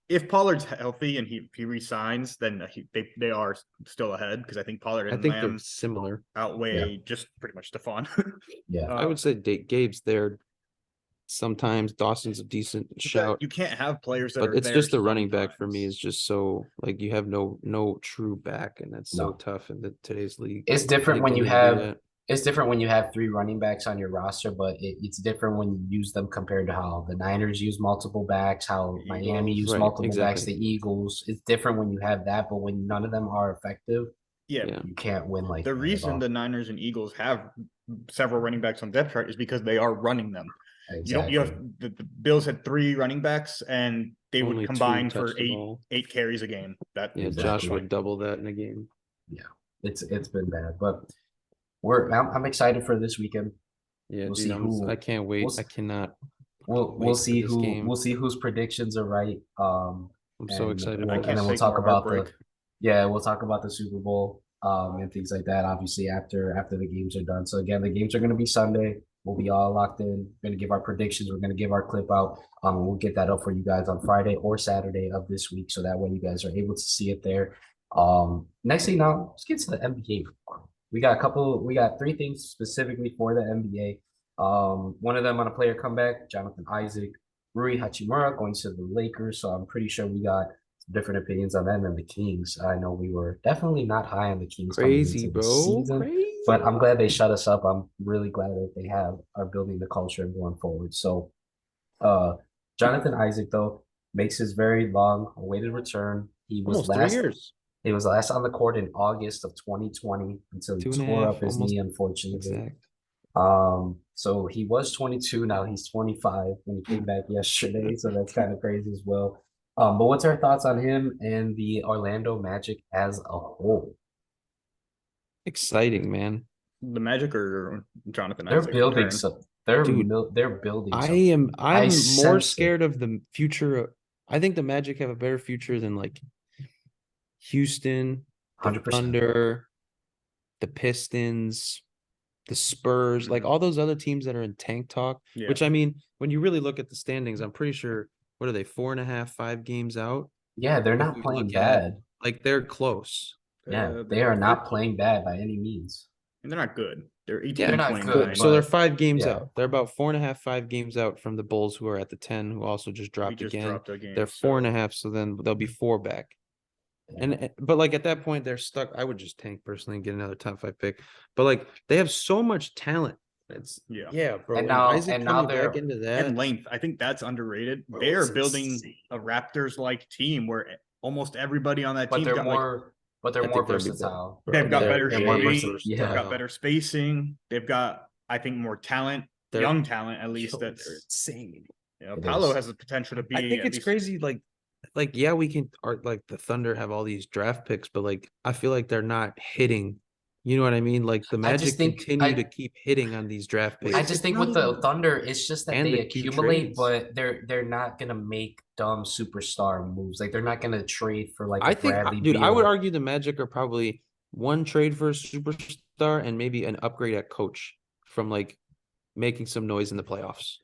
if Pollard's healthy and he resigns, then they are still ahead because I think Pollard and Lamb they're similar outweigh just pretty much Stephon. I would say Gabe's there. Sometimes Dawson's a decent shout. You can't have players that but are it's there just the running back for me is just so like you have no true back, and that's so tough in today's league. It's different when you have 3 running backs on your roster, but it's different when you use them compared to how the Niners use multiple backs, how Miami use multiple backs, the Eagles. It's different when you have that, but when none of them are effective, you can't win like the reason the Niners and Eagles have several running backs on depth chart is because they are running them. Exactly. You have the Bills had 3 running backs and they would combine for 8 carries a game. Josh would double that in a game. Yeah, it's been bad, but I'm excited for this weekend. Yeah, I can't wait. I cannot. We'll see whose predictions are right. I'm so excited. And then we'll talk about the Super Bowl and things like that. Obviously, after the games are done. So again, the games are going to be Sunday. We'll be all locked in. We're going to give our predictions. We're going to give our clip out. We'll get that up for you guys on Friday or Saturday of this week. So that way you guys are able to see it there. Next thing now, let's get to the NBA. We got 3 things specifically for the NBA. One of them on a player comeback, Johnathan Isaac, Rui Hachimura going to the Lakers. So I'm pretty sure we got different opinions on them than the Kings. I know we were definitely not high on the Kings. Crazy, bro. Crazy. But I'm glad they shut us up. I'm really glad that they are building the culture going forward. So Johnathan Isaac, though, makes his very long-awaited return. He was almost 3 years. He was last on the court in August of 2020 until he tore up his knee, unfortunately. Exact. So he was 22. Now he's 25 when he came back yesterday. So that's kind of crazy as well. But what's our thoughts on him and the Orlando Magic as a whole? Exciting, man. The Magic or Johnathan They're Isaac building something. They're building something. I'm more scared of the future. I think the Magic have a better future than like Houston, the 100%. Thunder, the Pistons, the Spurs, like all those other teams that are in tank talk. Yeah. Which I mean, when you really look at the standings, I'm pretty sure. What are they? 4.5, 5 games out. Yeah, they're not playing bad. Like they're close. Yeah, they are not playing bad by any means. And they're not good. They're 18 they're not good. So they're 5 games out. They're about 4.5, 5 games out from the Bulls, who are at the 10, who also just dropped again. They're 4.5, so then they'll be 4 back. Yeah. But like at that point, they're stuck. I would just tank personally and get another top 5 pick. But like they have so much talent. It's bro. And now they're back into that and length. I think that's underrated. Bro, they are building a Raptors-like team where almost everybody on that team got more versatile. They've got better shooting. They've got better spacing. They've got, I think, more talent, young talent at least. That's insane. Paolo has the potential to be. I think it's crazy. Like like, yeah, we can like the Thunder have all these draft picks, but like I feel like they're not hitting. You know what I mean? Like the Magic continue to keep hitting on these draft picks. I just think with the Thunder, it's just that they accumulate, but they're not gonna make dumb superstar moves. Like they're not gonna trade for like Bradley Beal. I would argue the Magic are probably one trade for a superstar and maybe an upgrade at coach from like making some noise in the playoffs.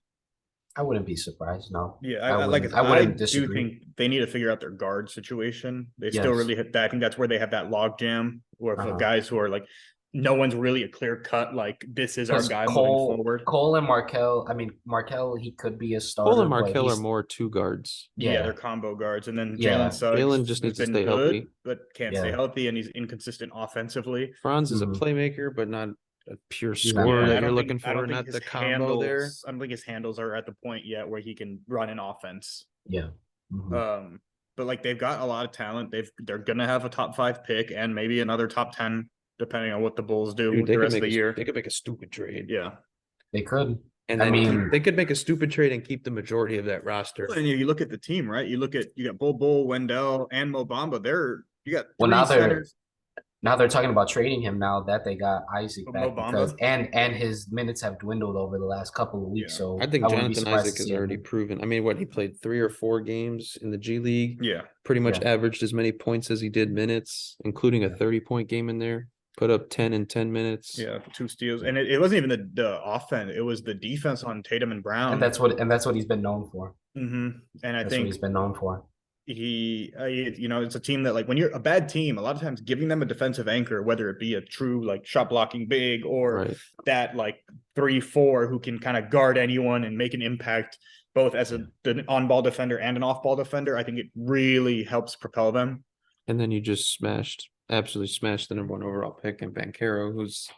I wouldn't be surprised. No. Yeah, I wouldn't disagree. Do think they need to figure out their guard situation. They still really hit that. I think that's where they have that log jam or guys who are like, no one's really a clear cut. Like this is our guy moving forward. Cole and Markelle. I mean, Markelle, he could be a starter. Cole and Markelle are more two guards. Yeah, they're combo guards. And then Jalen Suggs. Jalen just needs to stay healthy, but can't stay healthy, and he's inconsistent offensively. Franz is a playmaker, but not a pure scorer that you're looking for, not the combo there. I don't think his handles are at the point yet where he can run an offense. Yeah. But like they've got a lot of talent. They're gonna have a top 5 pick and maybe another top 10, depending on what the Bulls do the rest of the year. They could make a stupid trade. Yeah, they could. And I mean, they could make a stupid trade and keep the majority of that roster. And you look at the team, right? You got Bull, Wendell, and Mo Bamba. You got now they're talking about trading him now that they got Isaac back because and his minutes have dwindled over the last couple of weeks. So I think Johnathan Isaac has already proven. I mean, he played 3 or 4 games in the G League. Yeah. Pretty much averaged as many points as he did minutes, including a 30-point game in there. Put up 10 in 10 minutes. Yeah, 2 steals. And it wasn't even the offense, it was the defense on Tatum and Brown. And that's what he's been known for. And I think what he's been known for. It's a team that, like, when you're a bad team, a lot of times giving them a defensive anchor, whether it be a true like shot blocking big or that like 3-4 who can kind of guard anyone and make an impact both as an on-ball defender and an off-ball defender, I think it really helps propel them. And then you just absolutely smashed the number 1 overall pick in Banchero, who's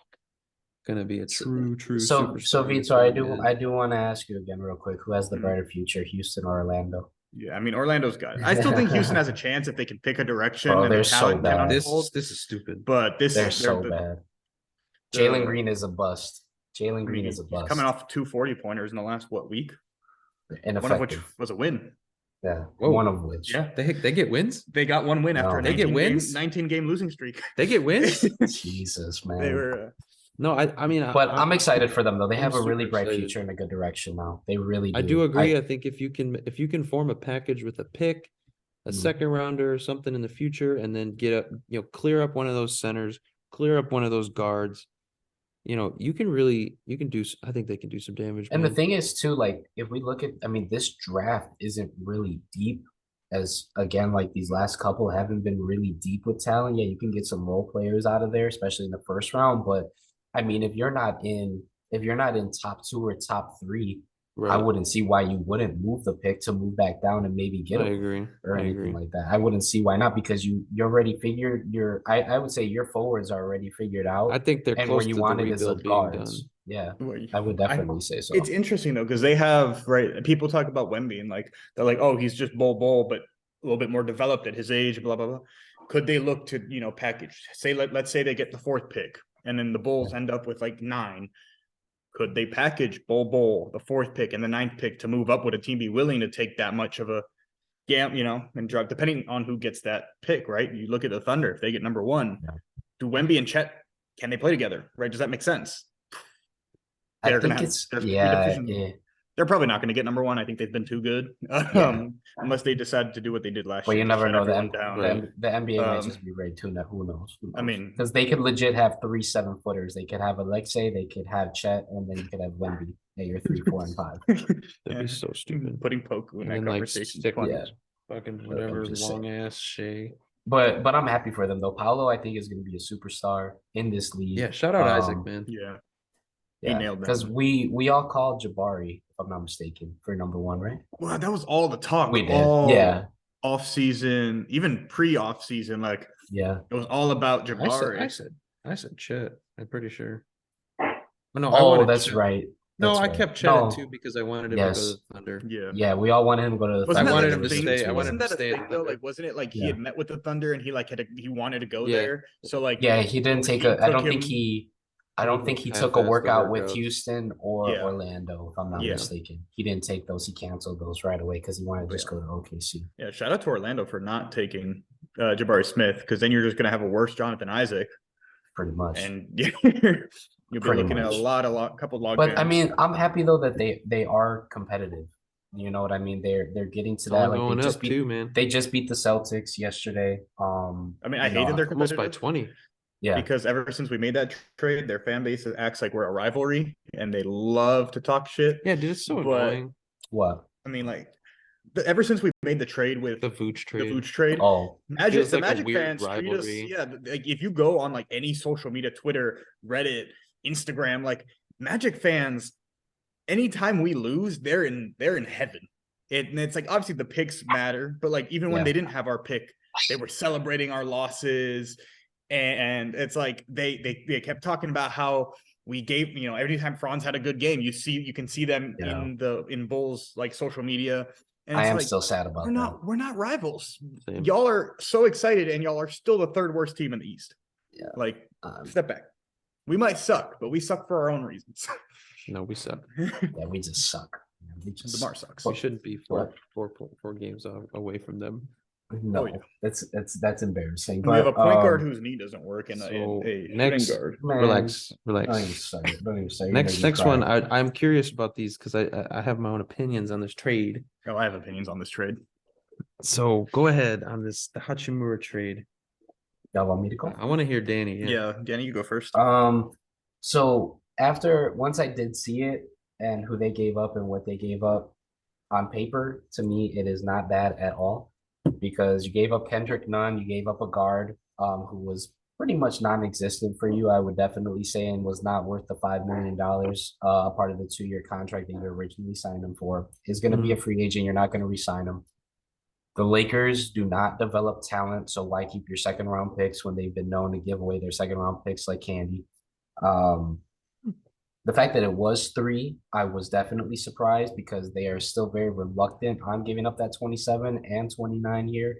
gonna be a true superstar. So Vitor, I do want to ask you again real quick, who has the brighter future, Houston or Orlando? Yeah, I mean, Orlando's got it. I still think Houston has a chance if they can pick a direction. And they're so bad. This is stupid. But they're so bad. Jalen Green is a bust. Jalen Green is a bust. Coming off 2 40-pointers in the last week? One of which was a win. Yeah, one of which. Yeah, they get wins. They got 1 win after a 19-game losing streak. They get wins. Jesus, man. They were. No, I mean, but I'm excited for them though. They have a really bright future in a good direction now. They really do. I do agree. I think if you can form a package with a pick, a second rounder or something in the future, and then clear up one of those centers, clear up one of those guards, you can do. I think they can do some damage. And the thing is too, like if we look at, I mean, this draft isn't really deep. As again, like these last couple haven't been really deep with talent. Yeah, you can get some role players out of there, especially in the first round, but I mean, if you're not in top 2 or top 3, I wouldn't see why you wouldn't move the pick to move back down and maybe get him or anything like that. I wouldn't see why not, because you already figured I would say your forwards are already figured out. I think they're close to the rebuild being done. Yeah, I would definitely say so. It's interesting though, because they have people talk about Wemby and like they're like, oh, he's just bull, but a little bit more developed at his age, blah blah blah. Could they look to package? Say let's say they get the 4th pick. And then the Bulls end up with like 9. Could they package Bull, the 4th pick and the 9th pick to move up? Would a team be willing to take that much of a gamble, and drop, depending on who gets that pick, right? You look at the Thunder, if they get number 1, do Wemby and Chet, can they play together, right? Does that make sense? They're probably not going to get number 1. I think they've been too good, unless they decide to do what they did last year. Well, you never know. The NBA might just be ready too. Now, who knows? I mean, because they could legit have 3 7-footers. They could have Alexei, they could have Chet, and then you could have Wemby. Yeah, you're 3, 4, and 5. That'd be so stupid. Putting Poku in that conversation. Fucking whatever long ass Shea. But I'm happy for them though. Paolo, I think, is going to be a superstar in this league. Yeah, shout out Isaac, man. Yeah, he nailed that. Because we all called Jabari, if I'm not mistaken, for number 1, right? Well, that was all the talk. We did. Off season, even pre-off season, it was all about Jabari. I said Chet. I'm pretty sure. No, that's Chet. Right. No, I kept Chet at 2 because I wanted him to go to the Thunder. Yeah, we all wanted him to go to the Thunder. I wanted him to stay. I wanted him to stay. Wasn't it like he had met with the Thunder and he wanted to go there? So he didn't take I don't think he I don't think he took a workout with Houston or Orlando, if I'm not mistaken. He didn't take those. He canceled those right away because he wanted to just go to OKC. Yeah, shout out to Orlando for not taking Jabari Smith, because then you're just going to have a worse Johnathan Isaac. Pretty much. And you'll be looking at a couple log But jams. I mean, I'm happy though that they are competitive. You know what I mean? They're getting to that. Like they just beat the Celtics yesterday. I mean, I hate that they're competitive. Almost by 20. Yeah. Because ever since we made that trade, their fan base acts like we're a rivalry and they love to talk shit. Yeah, dude, it's so annoying. What? I mean, like, ever since we made the trade with the Vooch trade, oh, the Magic fans treat us. Yeah, like if you go on like any social media, Twitter, Reddit, Instagram, like Magic fans, anytime we lose, they're in heaven. And it's like obviously the picks matter, but like even when they didn't have our pick, they were celebrating our losses. And it's like they kept talking about how we gave, every time Franz had a good game, you can see them in Bulls like social media. And I am still sad about that. We're not rivals. Same. Y'all are so excited, and y'all are still the third worst team in the East. Yeah. Like step back. We might suck, but we suck for our own reasons. No, we suck. Yeah, we just suck. DeMar sucks. We shouldn't be four games away from them. No, that's embarrassing. We have a point guard whose knee doesn't work, and a next guard. Relax. Don't even say it. Next one. I'm curious about these because I have my own opinions on this trade. Oh, I have opinions on this trade. So go ahead on the Hachimura trade. Y'all want me to go? I want to hear Danny. Yeah, Danny, you go first. So once I did see it and who they gave up and what they gave up on paper, to me it is not bad at all. Because you gave up Kendrick Nunn, you gave up a guard who was pretty much non-existent for you, I would definitely say, and was not worth the $5 million, part of the 2-year contract that you originally signed him for. Is going to be a free agent. You're not going to re-sign him. The Lakers do not develop talent, so why keep your second-round picks when they've been known to give away their second-round picks like candy? The fact that it was 3, I was definitely surprised because they are still very reluctant on giving up that 27 and 29 year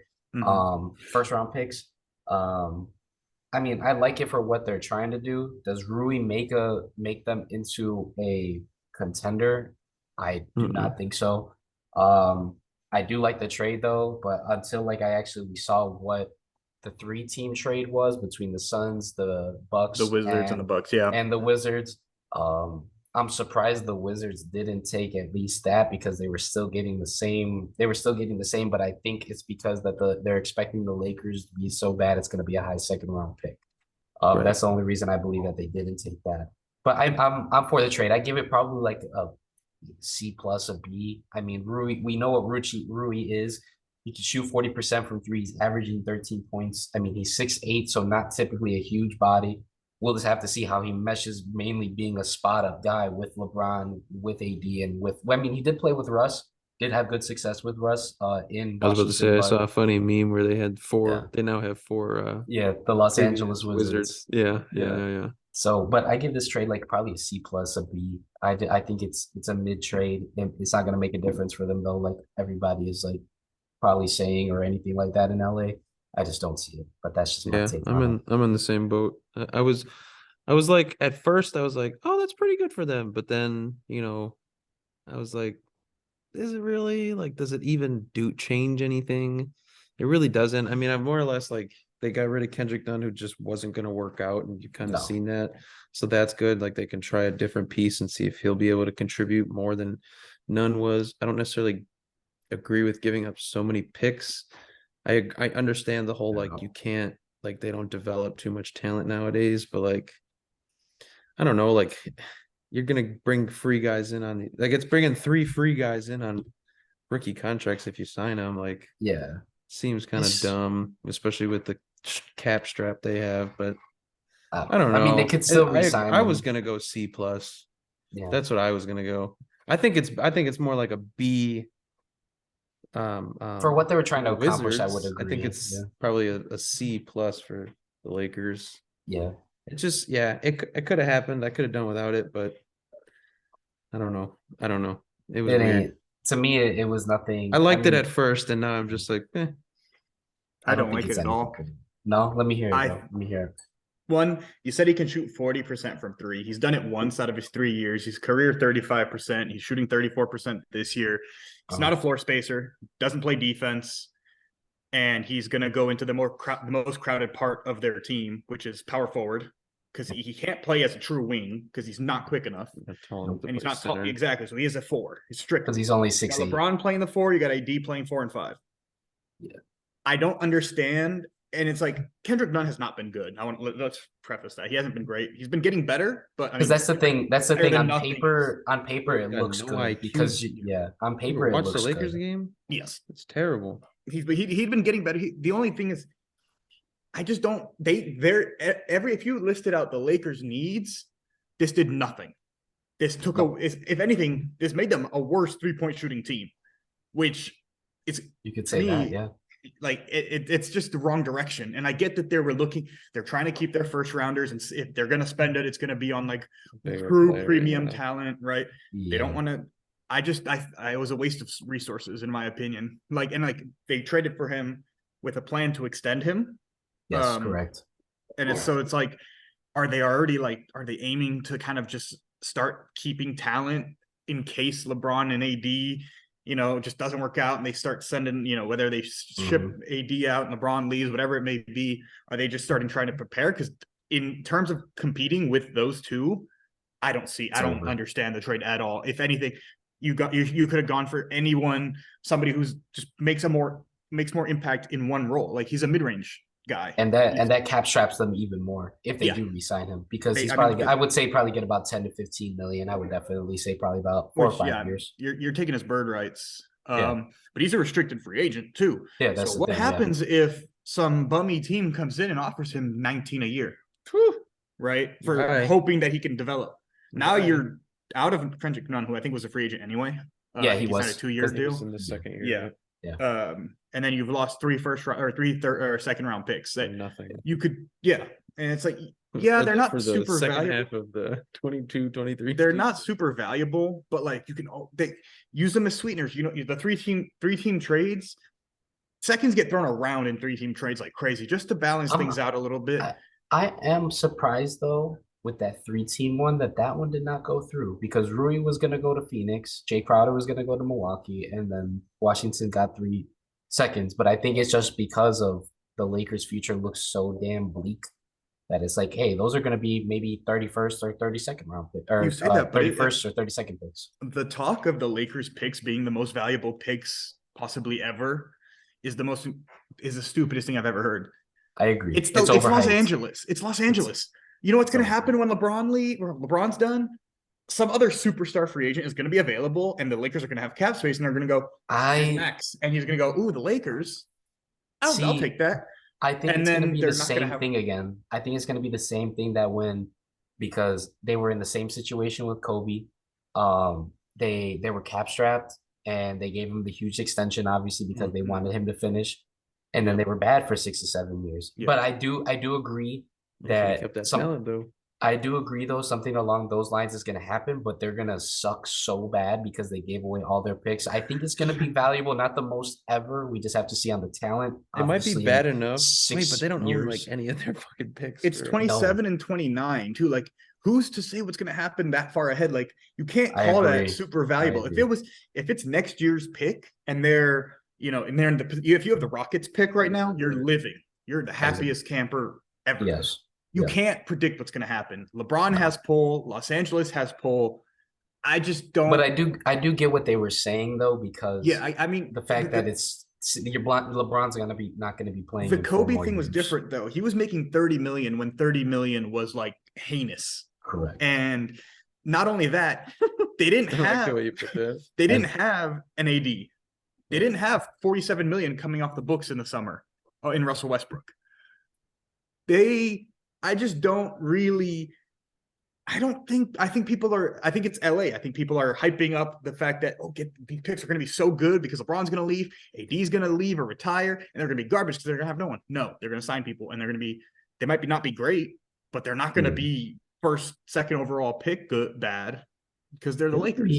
first round picks. I mean, I like it for what they're trying to do. Does Rui make them into a contender? I do not think so. I do like the trade though, but until like I actually saw what the 3-team trade was between the Suns, the Bucks, the Wizards, and the Bucks, and the Wizards. I'm surprised the Wizards didn't take at least that because they were still getting the same. But I think it's because they're expecting the Lakers to be so bad it's going to be a high second-round pick. Right. That's the only reason I believe that they didn't take that. But I'm for the trade. I give it probably like a C+, a B. I mean, Rui. We know what Rui is. He can shoot 40% from three. He's averaging 13 points. I mean, he's 6'8", so not typically a huge body. We'll just have to see how he meshes, mainly being a spot-up guy with LeBron, with AD, and he did play with Russ, did have good success with Russ in Washington. I was about to say, I saw a funny meme where they had 4. Yeah. They now have 4. The Los Angeles Wizards. Yeah. So, but I give this trade like probably a C+, a B. I think it's a mid-trade. It's not going to make a difference for them, though, like everybody is like probably saying or anything like that in LA. I just don't see it, but that's just my take. I'm in the same boat. I was like, at first I was like, oh, that's pretty good for them. But then, I was like, is it really, like, does it even change anything? It really doesn't. I mean, I'm more or less like, they got rid of Kendrick Nunn, who just wasn't going to work out. And you kind of seen that. So that's good. Like, they can try a different piece and see if he'll be able to contribute more than Nunn was. I don't necessarily agree with giving up so many picks. I understand the whole, like, you can't, like, they don't develop too much talent nowadays, but like, I don't know, like, you're going to bring free guys in on, like, it's bringing 3 free guys in on rookie contracts if you sign them. Like, seems kind of dumb, especially with the cap strap they have, but I don't know. I mean, they could still resign. I was going to go C+. Yeah. That's what I was going to go. I think it's more like a B. For what they were trying to accomplish, I would agree. I think it's probably a C+ for the Lakers. Yeah. It just, it could have happened. I could have done without it, but I don't know. It was weird. To me, it was nothing. I liked it at first, and now I'm just like, I don't like it at all. No, let me hear it. Let me hear it. One, you said he can shoot 40% from three. He's done it once out of his 3 years. His career 35%. He's shooting 34% this year. He's not a floor spacer, doesn't play defense, and he's going to go into the most crowded part of their team, which is power forward, because he can't play as a true wing because he's not quick enough, and he's not tall. Exactly. So he is a 4. He's strict because he's only 6'8". LeBron playing the 4. You got AD playing 4 and 5. Yeah, I don't understand. And it's like Kendrick Nunn has not been good. Let's preface that he hasn't been great. He's been getting better, but because that's the thing. That's the thing. On paper, it looks good because on paper it looks good. Watch the Lakers game. Yes, it's terrible. He'd been getting better. The only thing is, I just don't. If you listed out the Lakers' needs, this did nothing. This took if anything, this made them a worse 3-point shooting team, which is you could say that, yeah. Like it's just the wrong direction. And I get that they're trying to keep their first rounders, and if they're going to spend it, it's going to be on like true premium talent, right? Yeah. They don't want to. I was a waste of resources in my opinion. They traded for him with a plan to extend him. Yes, correct. And it's like, are they aiming to kind of just start keeping talent in case LeBron and AD just doesn't work out, and they start sending, whether they ship AD out and LeBron leaves, whatever it may be, are they just trying to prepare? Because in terms of competing with those two, I don't understand the trade at all. If anything, you could have gone for somebody who's just makes more impact in one role. Like he's a mid-range guy. And that cap straps them even more if they do re-sign him, because I would say probably get about 10 to 15 million. I would definitely say probably about 4 or 5 years. You're taking his bird rights. But he's a restricted free agent too. Yeah, that's so what happens if some bummy team comes in and offers him 19 a year? Right? For hoping that he can develop. Now you're out of Kendrick Nunn, who I think was a free agent anyway. He was. Signed a 2-year deal in the second year. Yeah. And then you've lost 3 second round picks that nothing. You could, and it's like, they're not super valuable. Half of the 22-23. They're not super valuable, but like they use them as sweeteners. The three team trades, seconds get thrown around in 3-team trades like crazy just to balance things out a little bit. I am surprised though with that 3-team one that one did not go through, because Rui was going to go to Phoenix, Jay Crowder was going to go to Milwaukee, and then Washington got 3 seconds. But I think it's just because of the Lakers' future looks so damn bleak that it's like, hey, those are going to be maybe 31st or 32nd round pick, or 31st or 32nd picks. The talk of the Lakers picks being the most valuable picks possibly ever is the stupidest thing I've ever heard. I agree. It's Los Angeles. It's Los Angeles. You know what's going to happen when LeBron's done? Some other superstar free agent is going to be available, and the Lakers are going to have cap space, and they're going to go, max. And he's going to go, ooh, the Lakers. I'll take that. I think it's going to be the same thing again. I think it's going to be the same thing because they were in the same situation with Kobe. They were cap strapped, and they gave him the huge extension, obviously, because they wanted him to finish. And then they were bad for 6 to 7 years. Yeah. But I do agree I do agree, though, something along those lines is going to happen, but they're going to suck so bad because they gave away all their picks. I think it's going to be valuable, not the most ever. We just have to see on the talent. It might be bad enough. But they don't own any of their fucking picks. It's 27 and 29 too. Like, who's to say what's going to happen that far ahead? Like, you can't call that super valuable. If it's next year's pick and they're if you have the Rockets pick right now, you're the happiest camper ever. Yes. You can't predict what's going to happen. LeBron has pull. Los Angeles has pull. I just don't. But I do get what they were saying though, because I mean the fact that LeBron's not going to be playing. The Kobe thing was different though. He was making 30 million when 30 million was like heinous. Correct. And not only that, they didn't have an AD. They didn't have 47 million coming off the books in the summer in Russell Westbrook. I just don't really. I think it's LA. I think people are hyping up the fact that these picks are going to be so good because LeBron's going to leave, AD's going to leave or retire, and they're going to be garbage because they're going to have no one. No, they're going to sign people, and they might not be great, but they're not going to be first, second overall pick bad because they're the Lakers.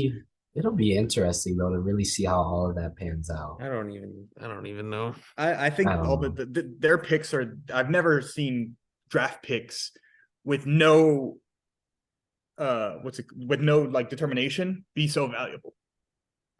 It'll be interesting though to really see how all of that pans out. I don't even know. I think their picks are. I've never seen draft picks with no with no like determination be so valuable.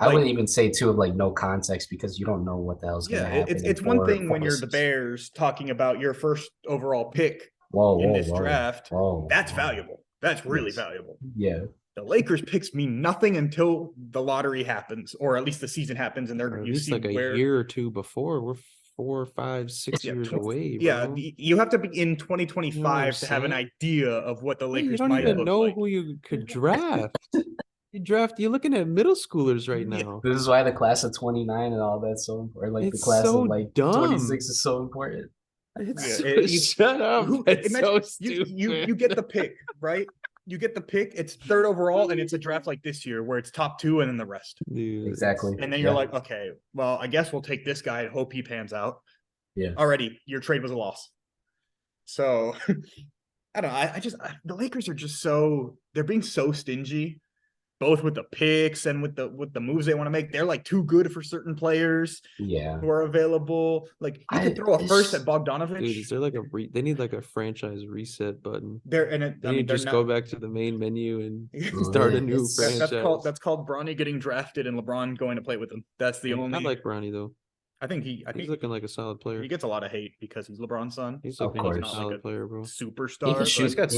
I wouldn't even say too of like no context because you don't know what the hell's gonna happen. It's one thing when you're the Bears talking about your first overall pick in this draft. That's valuable. That's really valuable. Yeah. The Lakers picks mean nothing until the lottery happens, or at least the season happens, and they're at least like a year or two before. We're 4, 5, 6 years away. Bro. Yeah, you have to be in 2025 to have an idea of what the Lakers might look like. You don't even know who you could draft. You're looking at middle schoolers right now. This is why the class of 29 and all that's so important. Like it's the class so of like dumb. 26 is so important. Shut up. It's so stupid. You get the pick, right? You get the pick. It's third overall, and it's a draft like this year where it's top 2 and then the rest. Dude, exactly. And then you're like, okay, well, I guess we'll take this guy and hope he pans out. Yeah. Already, your trade was a loss. So I don't know. The Lakers are just they're being so stingy, both with the picks and with the moves they want to make. They're like too good for certain players. Yeah. Who are available. Like you could throw a first at Bogdanovich. Dude, is there like they need like a franchise reset button. They just go back to the main menu and start a new franchise. That's called Bronny getting drafted and LeBron going to play with him. That's the only. I like Bronny though. I think he's looking like a solid player. He gets a lot of hate because he's LeBron's son. He's looking like a solid player, bro. Superstar.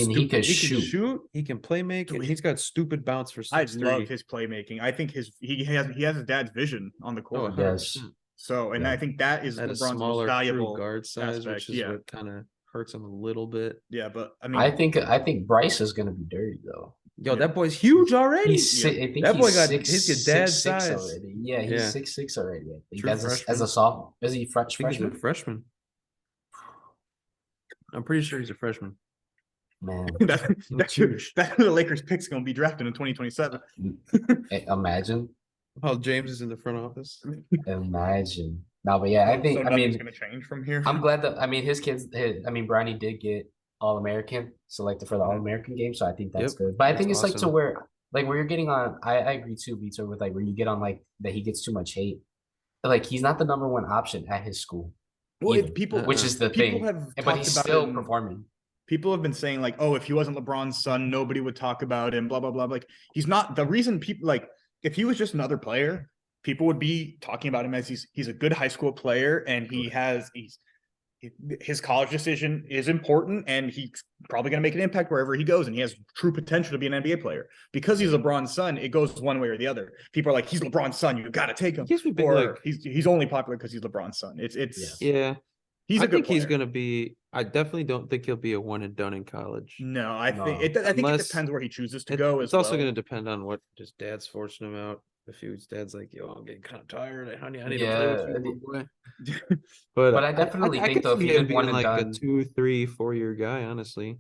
He can shoot. He can play make, and he's got stupid bounce for 6'3". I love his playmaking. I think he has his dad's vision on the court. Oh, yes. So, and I think that is LeBron's smaller, most valuable guard size, which is what kind of hurts him a little bit. Yeah, but I mean, I think Bryce is gonna be dirty though. Yo, that boy's huge already. That boy got his dad's size already. Yeah, he's 6'6" already. I think as a sophomore, is he freshman? He's a freshman. I'm pretty sure he's a freshman. Man, that's who the Lakers pick's gonna be drafted in 2027. Imagine. Oh, James is in the front office. Imagine. No, but yeah, I think nothing's gonna change from here. I'm glad that his kids. Bronny did get All-American, selected for the All-American game, so I think that's good. But I think it's awesome. Like to where you're getting on. I agree too, Vito, with like where you get on like that he gets too much hate. Like he's not the number 1 option at his school. Well, which is the thing. But he's still performing. People have been saying like, oh, if he wasn't LeBron's son, nobody would talk about him. Blah blah blah. Like he's not the reason people like. If he was just another player, people would be talking about him as he's a good high school player and his college decision is important and he's probably going to make an impact wherever he goes and he has true potential to be an NBA player. Because he's LeBron's son, it goes one way or the other. People are like, he's LeBron's son, you got to take him. Or he's only popular because he's LeBron's son. I think he's going to be. I definitely don't think he'll be a one and done in college. No, I think it depends where he chooses to go. It's also going to depend on what his dad's forcing him out. If his dad's like, "Yo, I'm getting kind of tired. I need to play with you, boy." but I definitely think though, if he did one and done, a 2, 3, 4 year guy, honestly.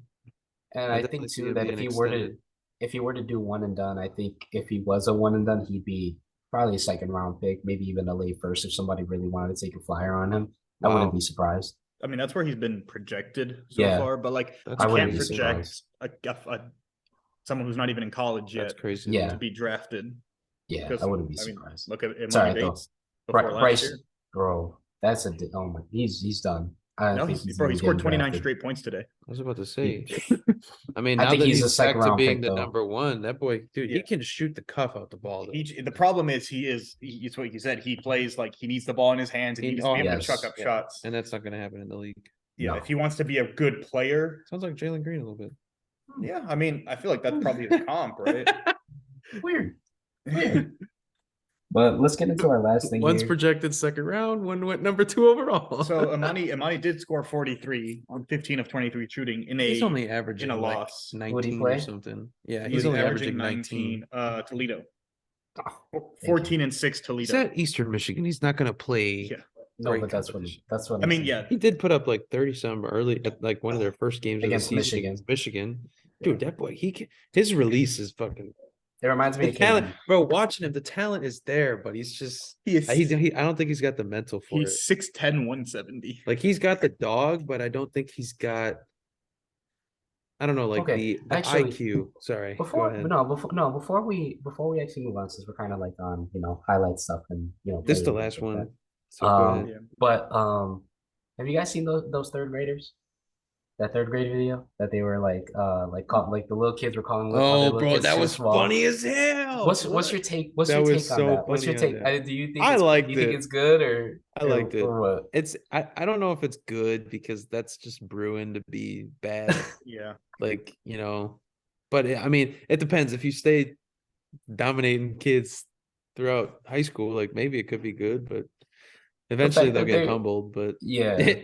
And I think too that if he were to do one and done, I think if he was a one and done, he'd be probably a second round pick, maybe even a late first if somebody really wanted to take a flyer on him. I wouldn't be surprised. I mean, that's where he's been projected so far, but like I can't project someone who's not even in college yet. That's crazy. To be drafted. Yeah, I wouldn't be surprised. Look at Emoni Bates before last year. Bro, that's he's done. He scored 29 straight points today. I was about to say. I mean, now think that he's a back second to round being pick, the number 1, that boy, dude, he can shoot the cuff out the ball. The problem is it's what you said. He plays like he needs the ball in his hands and he needs to be able to chuck up shots. And that's not going to happen in the league. Yeah, if he wants to be a good player. Sounds like Jalen Green a little bit. Yeah, I mean, I feel like that's probably his comp, right? Weird. But let's get into our last thing. One's projected second round, one went number 2 overall. So Emoni did score 43 on 15 of 23 shooting he's only averaging in a loss. 19 or something. Yeah, he's only averaging 19. Toledo. 14 and 6 Toledo. He's at Eastern Michigan. He's not going to play. Yeah. No, but that's what I mean. Yeah, he did put up like 30 some early at like one of their first games against Michigan. Dude, that boy, his release is fucking. It reminds me of talent, bro. Watching him, the talent is there, but he's just I don't think he's got the mental for it. He's 6'10", 170. Like he's got the dog, but I don't think he's got. I don't know, like the IQ. Sorry. Before we actually move on, since we're kind of like on highlight stuff and this is the last one. So but have you guys seen those third graders? That third grade video that they were like the little kids were calling other little bro, kids that too was small. funny as hell. What's your take? What's That your was take on so that? What's your funny on take? that. Do you think I liked do you think it. it's good I liked it. or what? I don't know if it's good because that's just brewing to be bad. Yeah. Like, but I mean, it depends. If you stay dominating kids throughout high school, like maybe it could be good, but eventually they'll get humbled. But yeah,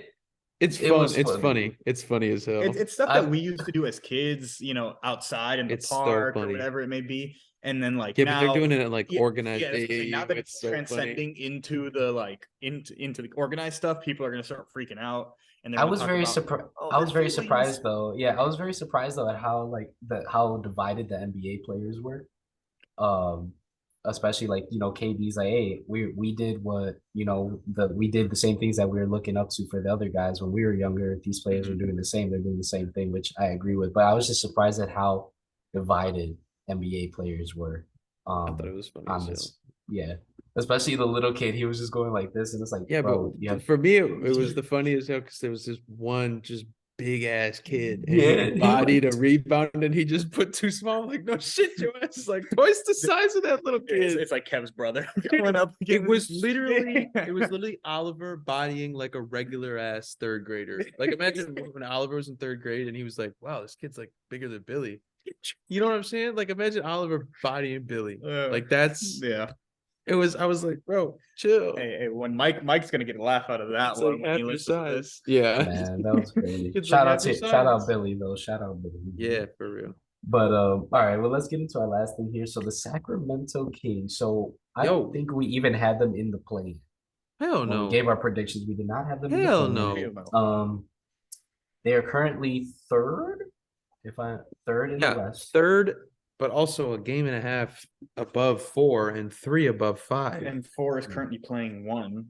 it's fun. It's funny. It's funny as hell. It's stuff that we used to do as kids, outside in the park or whatever it may be. And then now, but they're doing it at like organized. Now that it's transcending into the into the organized stuff, people are gonna start freaking out. And I was very surprised. I was very surprised though. Yeah, I was very surprised though at how how divided the NBA players were. Especially KD's like, hey, we did what we did the same things that we were looking up to for the other guys when we were younger. If these players are doing the same, they're doing the same thing, which I agree with. But I was just surprised at how divided NBA players were. I thought it was funny on this. Yeah, especially the little kid. He was just going like this, and it's like, yeah, bro, but for me, it was the funniest hell because there was this one just big ass kid and he bodied a rebound and he just put too small. I'm like, no shit, your ass is like twice the size of that little kid. It's like Kev's brother going up. It was literally Oliver bodying like a regular ass third grader. Like imagine when Oliver was in third grade and he was like, wow, this kid's like bigger than Billy. You know what I'm saying? Like imagine Oliver bodying Billy. Like that's I was like, bro, chill. Hey, when Mike's gonna get a laugh out of that one when he listens to this. Yeah, man, that was crazy. Shout out Billy though. Shout out Billy. Yeah, for real. But all right, well, let's get into our last thing here. So the Sacramento Kings. So I don't think we even had them in the play. Hell no. When we gave our predictions, we did not have them. Hell in the play. They are currently third. Third in the West. Third. But also a game and a half above 4 and 3 above 5. And 4 is currently playing 1.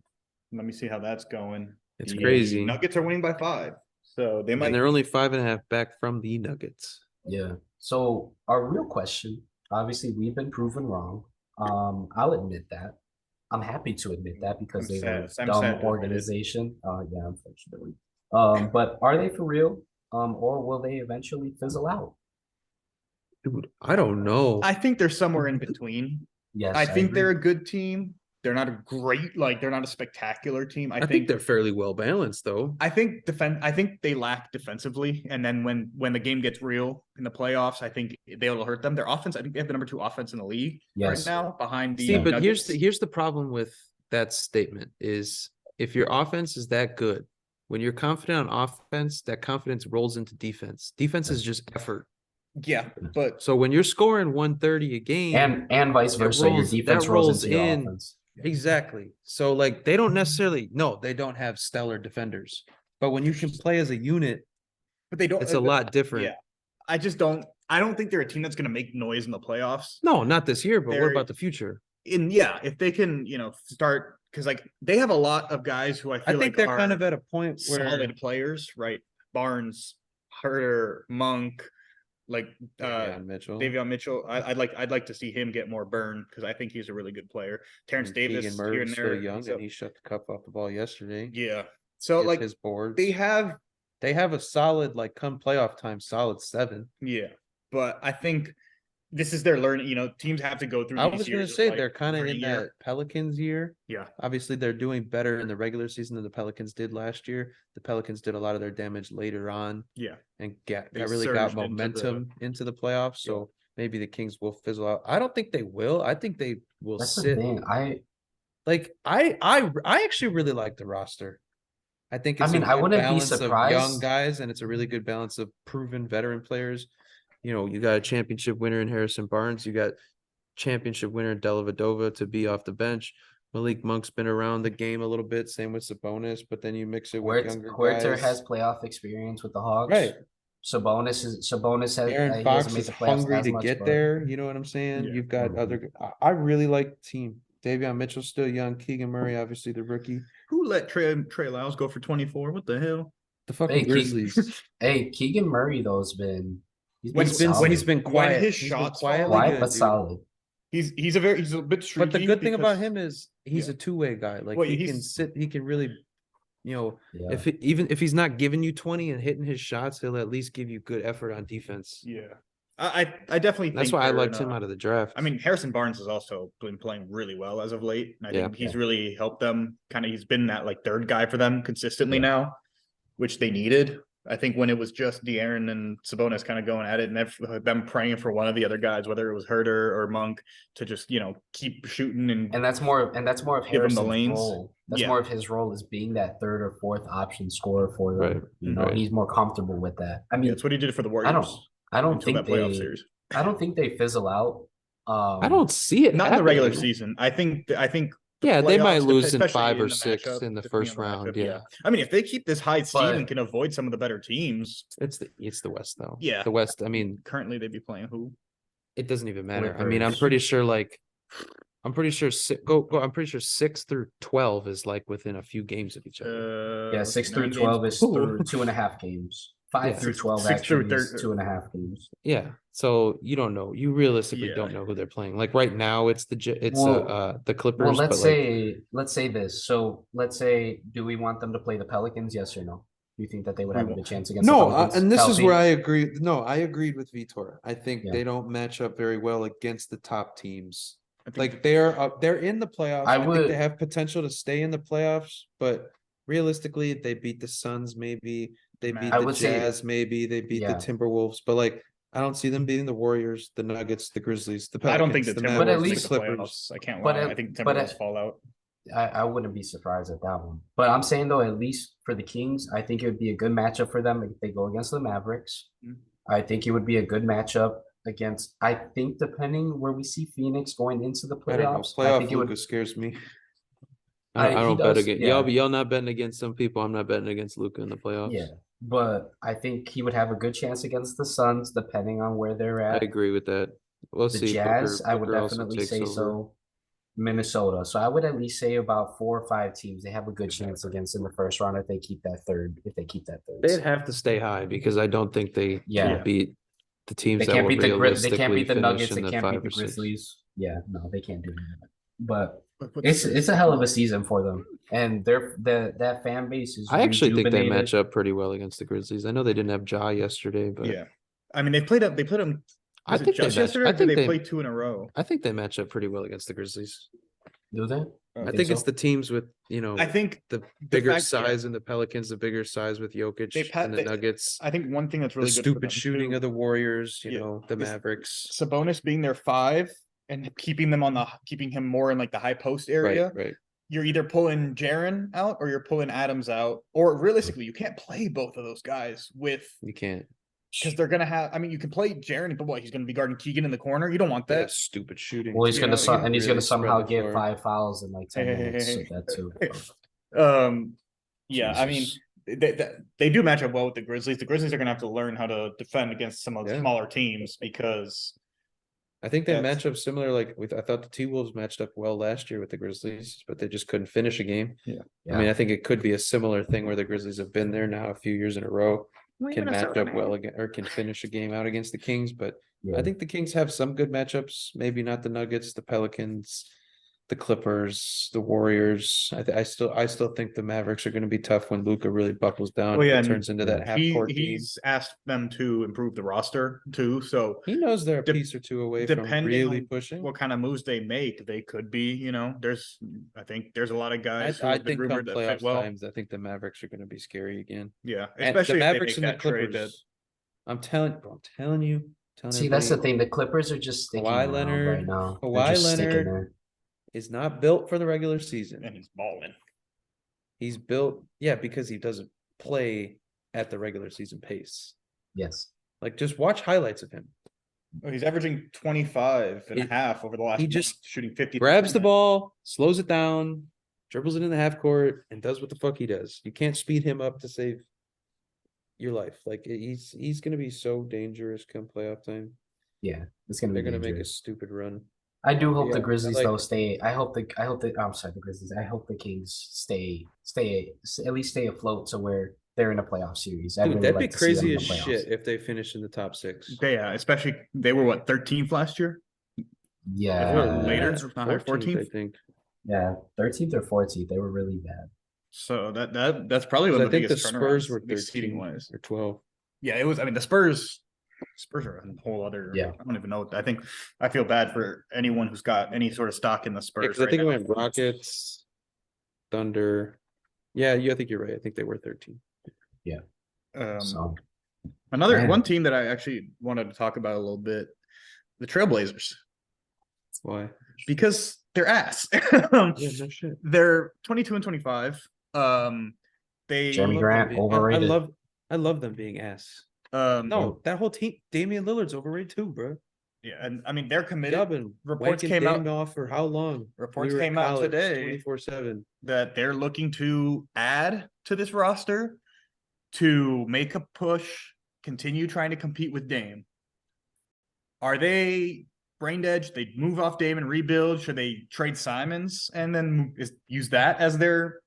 Let me see how that's going. It's crazy. Nuggets are winning by 5. So they might. And they're only 5.5 back from the Nuggets. Yeah. So our real question, obviously we've been proven wrong. I'll admit that. I'm happy to admit that because they were a dumb organization. Yeah, unfortunately. But are they for real? Or will they eventually fizzle out? Dude, I don't know. I think they're somewhere in between. Yes, I think they're a good team. They're not a great, they're not a spectacular team. I think they're fairly well balanced, though. I think they lack defensively, and then when the game gets real in the playoffs, I think they'll hurt them. Their offense, I think they have the number 2 offense in the league right now, behind the. But here's the problem with that statement: is if your offense is that good, when you're confident on offense, that confidence rolls into defense. Defense is just effort. Yeah, but so when you're scoring 130 a game and vice versa, your defense rolls into your offense. Exactly. So they don't necessarily they don't have stellar defenders. But when you can play as a unit, but they don't it's a lot different. Yeah. I don't think they're a team that's gonna make noise in the playoffs. No, not this year, but what about the future? If they can, start because they have a lot of guys who I think they're kind of at a point where solid players, right? Barnes, Herter, Monk. Davion Mitchell. I'd like to see him get more burn because I think he's a really good player. Terrence Davis Keegan Murray is still young and he shut the cup off the ball yesterday. Yeah. So his boards. They have a solid come playoff time, solid 7. Yeah. But I think this is their learning. Teams have to go through. I was going to say they're kind of in that Pelicans year. Yeah. Obviously, they're doing better in the regular season than the Pelicans did last year. The Pelicans did a lot of their damage later on. Yeah. And got momentum into the playoffs. So maybe the Kings will fizzle out. I don't think they will. I think they will sit. The thing. I actually really like the roster. I think it's I wouldn't be surprised. Of young guys, and it's a really good balance of proven veteran players. You got a championship winner in Harrison Barnes. You got championship winner Dellavedova to be off the bench. Malik Monk's been around the game a little bit. Same with Sabonis, but then you mix it with younger guys. Huerter has playoff experience with the Hawks. Right. Sabonis has. Aaron Fox is hungry to get there. You know what I'm saying? Yeah. You've got other. I really like the team. Davion Mitchell's still young. Keegan Murray, obviously the rookie. Who let Trey Lyles go for 24? What the hell? The fucking Grizzlies. Keegan Murray though has been. He's been quiet. When his shots quiet but solid. He's a bit streaky. But the good thing about him is he's a two-way guy. He can really even if he's not giving you 20 and hitting his shots, he'll at least give you good effort on defense. Yeah. I definitely think that's why I liked him out of the draft. I mean, Harrison Barnes has also been playing really well as of late. And I think he's really helped them. He's been that like third guy for them consistently now, which they needed. I think when it was just De'Aaron and Sabonis kind of going at it and them praying for one of the other guys, whether it was Herter or Monk, to just, keep shooting and that's more of Harrison's role. That's more of his role as being that third or fourth option scorer for them. Right. He's more comfortable with that. I mean, that's what he did for the Warriors. I don't think they fizzle out. I don't see it. Not in the regular season. I think they might lose in 5 or 6 in the first round. Yeah. I mean, if they keep this high seed and can avoid some of the better teams, it's the West though. Yeah, the West. I mean, currently they'd be playing who? It doesn't even matter. I mean, I'm pretty sure 6 through 12 is like within a few games of each other. 6 through 12 is through 2.5 games. 5 through 12 actually is 2.5 games. Yeah. So you don't know. You realistically don't know who they're playing. Like right now, it's the Clippers. Well, let's say this. So let's say, do we want them to play the Pelicans? Yes or no? Do you think that they would have a good chance against the Pelicans? And this is where I agree. No, I agreed with Vitor. I think they don't match up very well against the top teams. Like they're in the playoffs. I think they have potential to stay in the playoffs, but realistically, they beat the Suns. Maybe they beat the Jazz. Maybe they beat the Timberwolves. But like, I don't see them beating the Warriors, the Nuggets, the Grizzlies, the Pelicans. I don't think the Timberwolves, at least the Clippers. I can't lie. I think Timberwolves fall out. I wouldn't be surprised at that one. But I'm saying though, at least for the Kings, I think it would be a good matchup for them if they go against the Mavericks. I think it would be a good matchup against. I think depending where we see Phoenix going into the playoffs, I think Luka scares me. I don't bet against y'all not betting against some people. I'm not betting against Luka in the playoffs. Yeah, but I think he would have a good chance against the Suns, depending on where they're at. I agree with that. We'll see. The Jazz, I would definitely say so. Minnesota. So I would at least say about 4 or 5 teams they have a good chance against in the first round if they keep that third. They'd have to stay high because I don't think they can beat the teams. They can't beat they can't beat the Nuggets. They can't beat the Grizzlies. Yeah, no, they can't do that. But it's a hell of a season for them, and that fan base is. I actually think they match up pretty well against the Grizzlies. I know they didn't have Ja yesterday, but I mean they played them. I think they played 2 in a row. I think they match up pretty well against the Grizzlies. Do they? I think it's the teams with I think the bigger size and the Pelicans, the bigger size with Jokic and the Nuggets. I think one thing that's really the good stupid shooting of the Warriors, the Mavericks. Sabonis being their 5 and keeping him more in like the high post area. Right. You're either pulling Jaren out or you're pulling Adams out, or realistically, you can't play both of those guys with. You can't. Because they're gonna have. I mean, you can play Jaren, but he's gonna be guarding Keegan in the corner. You don't want that stupid shooting. Well, he's gonna somehow get 5 fouls in like 10 minutes. So that too. Yeah, I mean, they do match up well with the Grizzlies. The Grizzlies are gonna have to learn how to defend against some of the smaller teams because. I think they match up similar. I thought the T-Wolves matched up well last year with the Grizzlies, but they just couldn't finish a game. Yeah. I mean, I think it could be a similar thing where the Grizzlies have been there now a few years in a row. Can match up well again or can finish a game out against the Kings, but I think the Kings have some good matchups. Maybe not the Nuggets, the Pelicans, the Clippers, the Warriors. I still think the Mavericks are going to be tough when Luka really buckles down. And turns into that half court team. He's asked them to improve the roster too, so he knows they're a piece or two away from really pushing. What kind of moves they make, they could be. I think there's a lot of guys. I think come playoff times, I think the Mavericks are going to be scary again. Yeah, especially the Mavericks and the Clippers. I'm telling you. See, that's the thing. The Clippers are just sticking Kawhi Leonard right now. Kawhi Leonard is not built for the regular season. And he's balling. He's built, because he doesn't play at the regular season pace. Yes. Like, just watch highlights of him. He's averaging 25 and a half over the last. He just shooting 50. Grabs the ball, slows it down, dribbles it in the half court, and does what the fuck he does. You can't speed him up to save your life. Like, he's going to be so dangerous come playoff time. Yeah, it's going to be. They're going to make a stupid run. I do hope the Grizzlies stay. I'm sorry, the Grizzlies. I hope the Kings stay at least stay afloat to where they're in a playoff series. Dude, that'd be crazy as shit if they finish in the top 6. Yeah, especially they were 13th last year. Yeah, later, 14th, I think. Yeah, 13th or 14th. They were really bad. So that's probably one of the biggest. I think the Spurs were 13 or 12. Yeah, it was. I mean, the Spurs are a whole other. Yeah, I don't even know. I feel bad for anyone who's got any sort of stock in the Spurs. I think it went Rockets, Thunder. Yeah, I think you're right. I think they were 13. Yeah. One team that I actually wanted to talk about a little bit, the Trailblazers. Why? Because they're ass. No shit. They're 22 and 25. Jeremy Grant overrated. I love them being ass. No, that whole team, Damian Lillard's overrated too, bro. Yeah, and I mean they're committed. Reports came out off for how long? Reports came out today 24/7 that they're looking to add to this roster to make a push, continue trying to compete with Dame. Are they brain dead? Should they move off Dame and rebuild? Should they trade Simons and then use that as their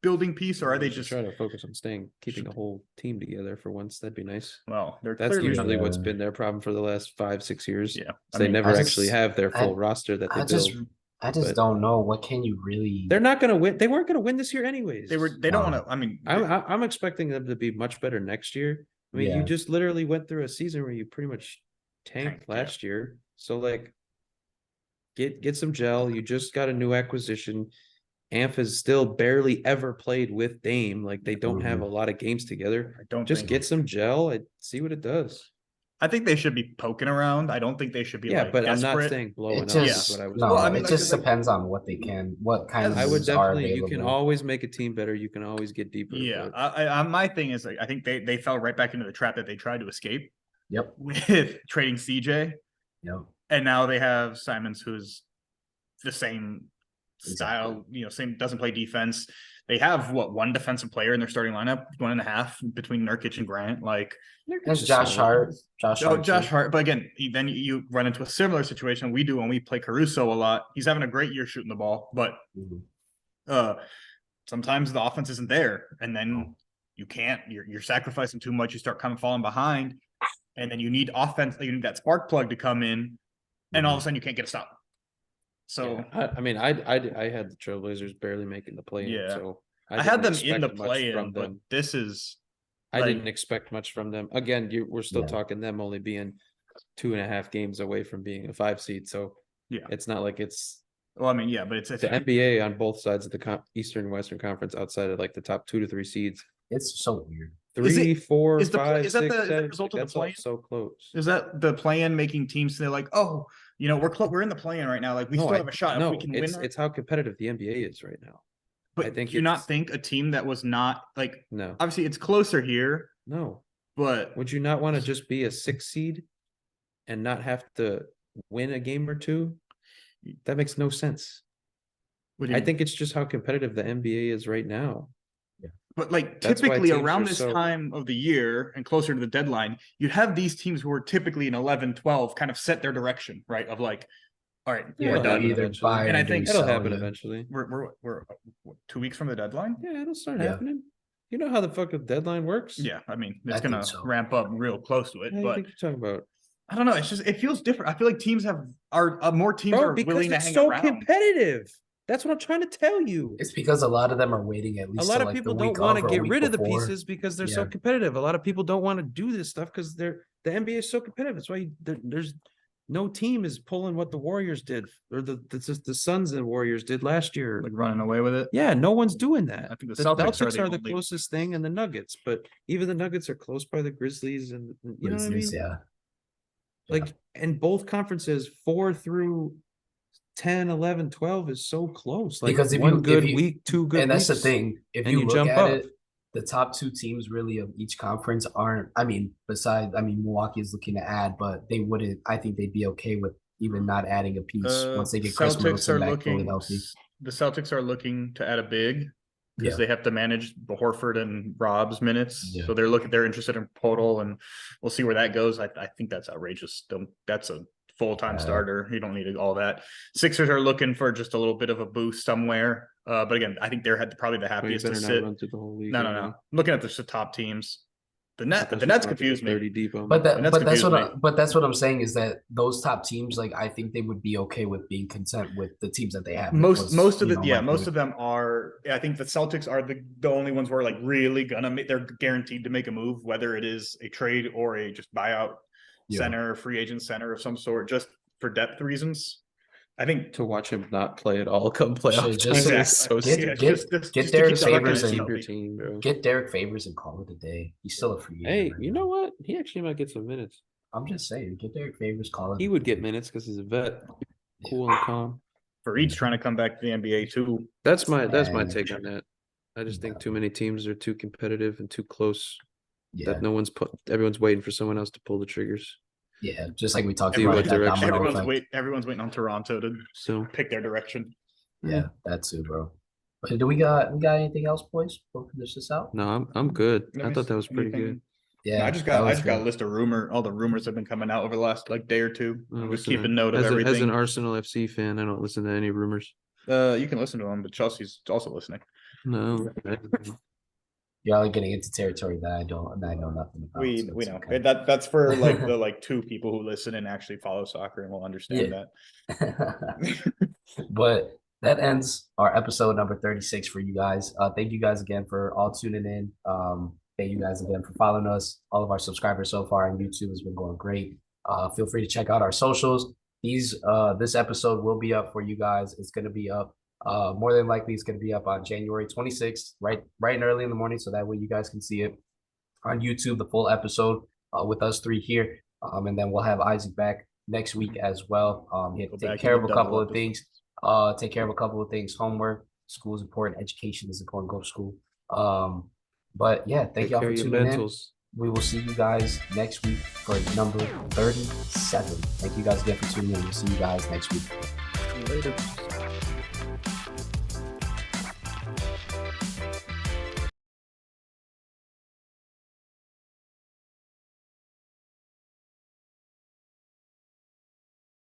building piece, or are they just trying to focus on keeping a whole team together for once? That'd be nice. Well, that's usually what's been their problem for the last 5-6 years. Yeah, they never actually have their full roster that they build. I just don't know. What can you really? They're not going to win. They weren't going to win this year anyways. They don't want to. I mean, I'm expecting them to be much better next year. I mean, you just literally went through a season where you pretty much tanked last year. So like, get some gel. You just got a new acquisition. Amp has still barely ever played with Dame. Like they don't have a lot of games together. Just get some gel and see what it does. I think they should be poking around. I don't think they should be. Yeah, but desperate. I'm not saying blowing up. Is what I was. No, it just depends on what they can. What kind of. I would definitely. You can always make a team better. You can always get deeper. Yeah, my thing is like I think they fell right back into the trap that they tried to escape. Yep. With trading CJ. Yep. And now they have Simons, who's the same style, same, doesn't play defense. They have one defensive player in their starting lineup, 1.5 between Nurkic and Grant. Like there's Josh Hart. Josh Hart. But again, then you run into a similar situation we do when we play Caruso a lot. He's having a great year shooting the ball, but sometimes the offense isn't there, and then you can't. You're sacrificing too much. You start kind of falling behind, and then you need offense. You need that spark plug to come in, and all of a sudden you can't get a stop. So I mean, I had the Trailblazers barely making the play. Yeah, so I had them in the play-in, but this is. I didn't expect much from them. Again, we're still talking them only being 2.5 games away from being a 5 seed. So it's not like it's. Well, I mean, yeah, but it's the NBA on both sides of the Eastern and Western Conference, outside of like the top 2 to 3 seeds. It's so weird. 3, 4, 5, is that 6, the 7, result of the play-in? So close. Is that the play-in making teams say like, oh, we're in the play-in right now. Like we still have a shot if we can win. It's how competitive the NBA is right now. But I think do you not think a team that was not like no, obviously it's closer here. No, but would you not want to just be a 6 seed and not have to win a game or two? That makes no sense. I think it's just how competitive the NBA is right now. Yeah. But like typically around this time of the year and closer to the deadline, you'd have these teams who are typically in 11-12 kind of set their direction, right? Of like, all right, we're done. And I think it'll happen eventually. We're 2 weeks from the deadline. Yeah, it'll start happening. You know how the fuck the deadline works? Yeah, I mean it's gonna ramp up real close to it. What but think you're talking about? I don't know. It's just it feels different. I feel like teams are more teams are willing to hang around. It's so competitive. That's what I'm trying to tell you. It's because a lot of them are waiting at least. A lot of people don't want to get rid of the pieces because they're so competitive. A lot of people don't want to do this stuff because the NBA is so competitive. That's why there's no team is pulling what the Warriors did or the Suns and Warriors did last year. Like running away with it. Yeah, no one's doing that. I think the Celtics are the closest thing, and the Nuggets, but even the Nuggets are close by the Grizzlies, and you know what I mean? Yeah. Like in both conferences, 4 through 10, 11, 12 is so close. Like because if one you, good if you, week, 2 good and that's weeks, the thing. If you look at it, the top 2 teams really of each conference aren't. I mean, Milwaukee is looking to add, but they wouldn't. I think they'd be okay with even not adding a piece once they get Chris Middleton back fully healthy. The Celtics are looking to add a big because they have to manage the Horford and Rob's minutes. Yeah. So they're interested in Podol, and we'll see where that goes. I think that's outrageous. That's a full-time starter. You don't need all that. Sixers are looking for just a little bit of a boost somewhere. But again, I think they're probably the happiest to sit. Run through the whole league no. Looking at the top teams, The Nets confuse me. Deep but that's what I'm saying is that those top teams, like I think they would be okay with being content with the teams that they have. Most of them are. I think the Celtics are the only ones who are like really gonna make. They're guaranteed to make a move, whether it is a trade or a just buyout center, free agent center of some sort, just for depth reasons. I think to watch him not play at all come playoff get Derek Favors and keep your team, bro. Get Derek Favors and call it a day. He's still a free agent. Hey, you know what? He actually might get some minutes. I'm just saying, get Derek Favors, call it. He would get minutes because he's a vet, cool and calm. Fareed's trying to come back to the NBA too. That's my take on that. I just think too many teams are too competitive and too close. Yeah, that everyone's waiting for someone else to pull the triggers. Yeah, just like we talked about. Everyone's waiting on Toronto to pick their direction. Yeah, that too, bro. But do we got anything else, boys? We'll finish this out. No, I'm good. I thought that was pretty good. Yeah, no, I just got a list of all the rumors have been coming out over the last day or two. I'm just keeping note of everything. As an Arsenal FC fan, I don't listen to any rumors. You can listen to them, but Chelsea's also listening. No. Y'all are getting into territory that I know nothing about. We know. Okay. That's for the 2 people who listen and actually follow soccer and will understand that. But that ends our episode number 36 for you guys. Thank you guys again for all tuning in. Thank you guys again for following us. All of our subscribers so far on YouTube has been going great. Feel free to check out our socials. This episode will be up for you guys. It's going to be up. More than likely, it's going to be up on January 26th, right and early in the morning, so that way you guys can see it on YouTube, the full episode with us 3 here. And then we'll have Isaac back next week as well. Take care of a couple of things. Homework, school is important. Education is important. Go to school. But yeah, thank y'all for tuning in. We will see you guys next week for number 37. Thank you guys again for tuning in. We'll see you guys next week. See you later.